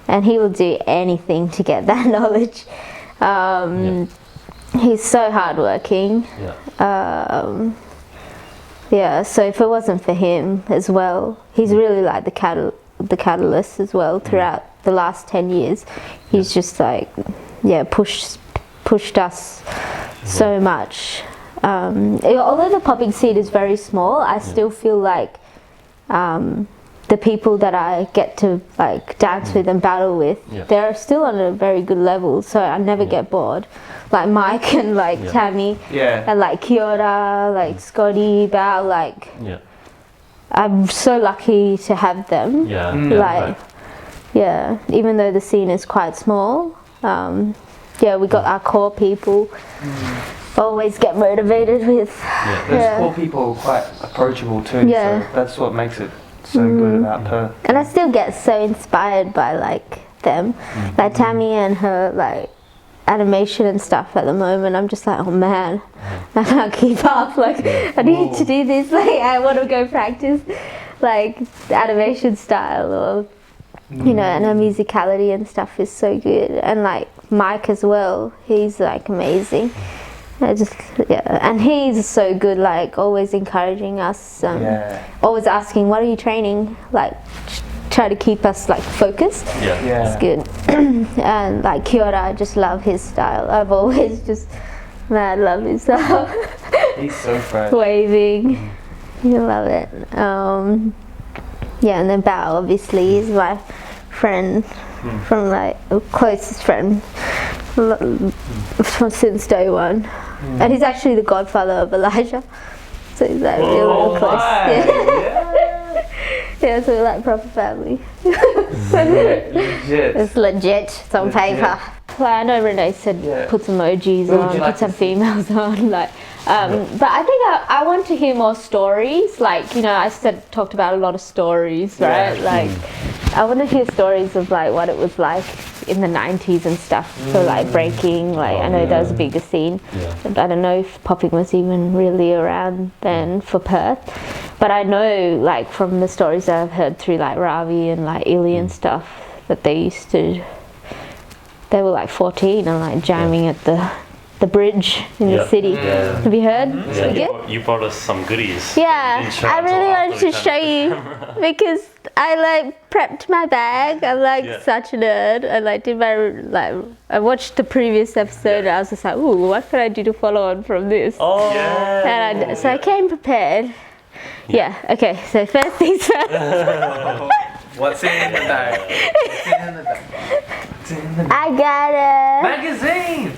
And he will do anything to get that knowledge. He's so hardworking. So if it wasn't for him as well, he's really like the catalyst as well throughout the last 10 years. He's just like, pushed us so much. Although the popping scene is very small, I still feel like the people that I get to like dance with and battle with, they're still on a very good level, so I never get bored. Like Mike and like Tammy and like Kiora, like Scotty, Bao, like I'm so lucky to have them. yeah, even though the scene is quite small, yeah, we got our core people. Always get motivated with. Those core people are quite approachable too. Yeah. So that's what makes it so good about Perth. And I still get so inspired by like them, like Tammy and her like animation and stuff at the moment. I'm just like, oh man, I can't keep up. Like I need to do this. Like I want to go practice like the animation style or you know, and her musicality and stuff is so good. And like Mike as well, he's like amazing. And he's so good, like always encouraging us, always asking, what are you training, like try to keep us like focused. It's good. And like Kiora, I just love his style. I've always just love his style. He's so fresh. Waving, you love it. Yeah, and then Bao obviously is my friend from like closest friend since day one. And he's actually the godfather of Elijah, so he's like really close. Yeah, so we're like proper family. Legit. It's legit. It's on paper. Well, I know Renee said put some emojis on, put some females on, like. But I think I want to hear more stories. Like, you know, I talked about a lot of stories, right? Like, I want to hear stories of like what it was like in the 90s and stuff. So like breaking, like I know that was a bigger scene. And I don't know if popping was even really around then for Perth. But I know like from the stories that I've heard through like Ravi and like Illy and stuff that they were like 14 and like jamming at the bridge in the city. Have you heard? You brought us some goodies. Yeah, I really wanted to show you because I like prepped my bag. I'm like such a nerd. I like did my I watched the previous episode and I was just like, ooh, what can I do to follow on from this? And so I came prepared. Yeah. Okay. So first things first. What's in the bag? I got a magazine.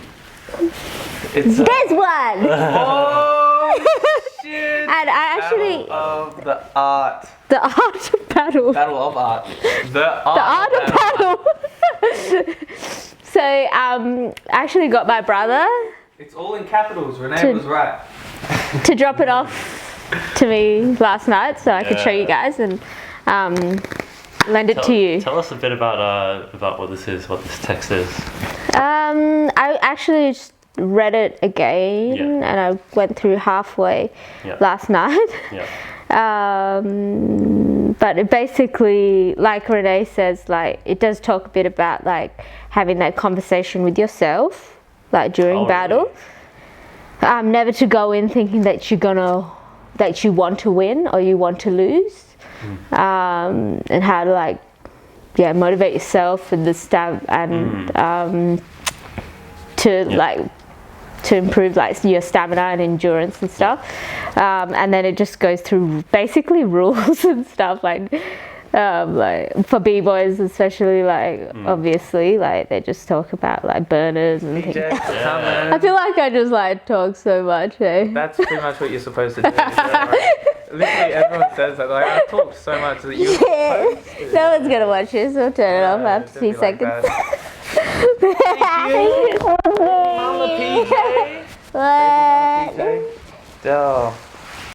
There's one. Oh shit! And I actually Battle of the art. The art of battle. Battle of art. The art of battle. So I actually got my brother. It's all in capitals. Renee was right. To drop it off to me last night, so I could show you guys and lend it to you. Tell us a bit about what this is, what this text is. I actually just read it again and I went through halfway last night. But it basically, like Renee says, like it does talk a bit about like having that conversation with yourself, like during battle. Really? Never to go in thinking that you want to win or you want to lose, and how to like motivate yourself and the stab and to improve like your stamina and endurance and stuff, and then it just goes through basically rules and stuff like for b-boys especially, like obviously like they just talk about like burners and things. I feel like I just like talk so much. That's pretty much what you're supposed to do. Literally everyone says that, like I talk so much that you no one's gonna watch this, so turn it off after 2 seconds. Mama PJ. What? PJ.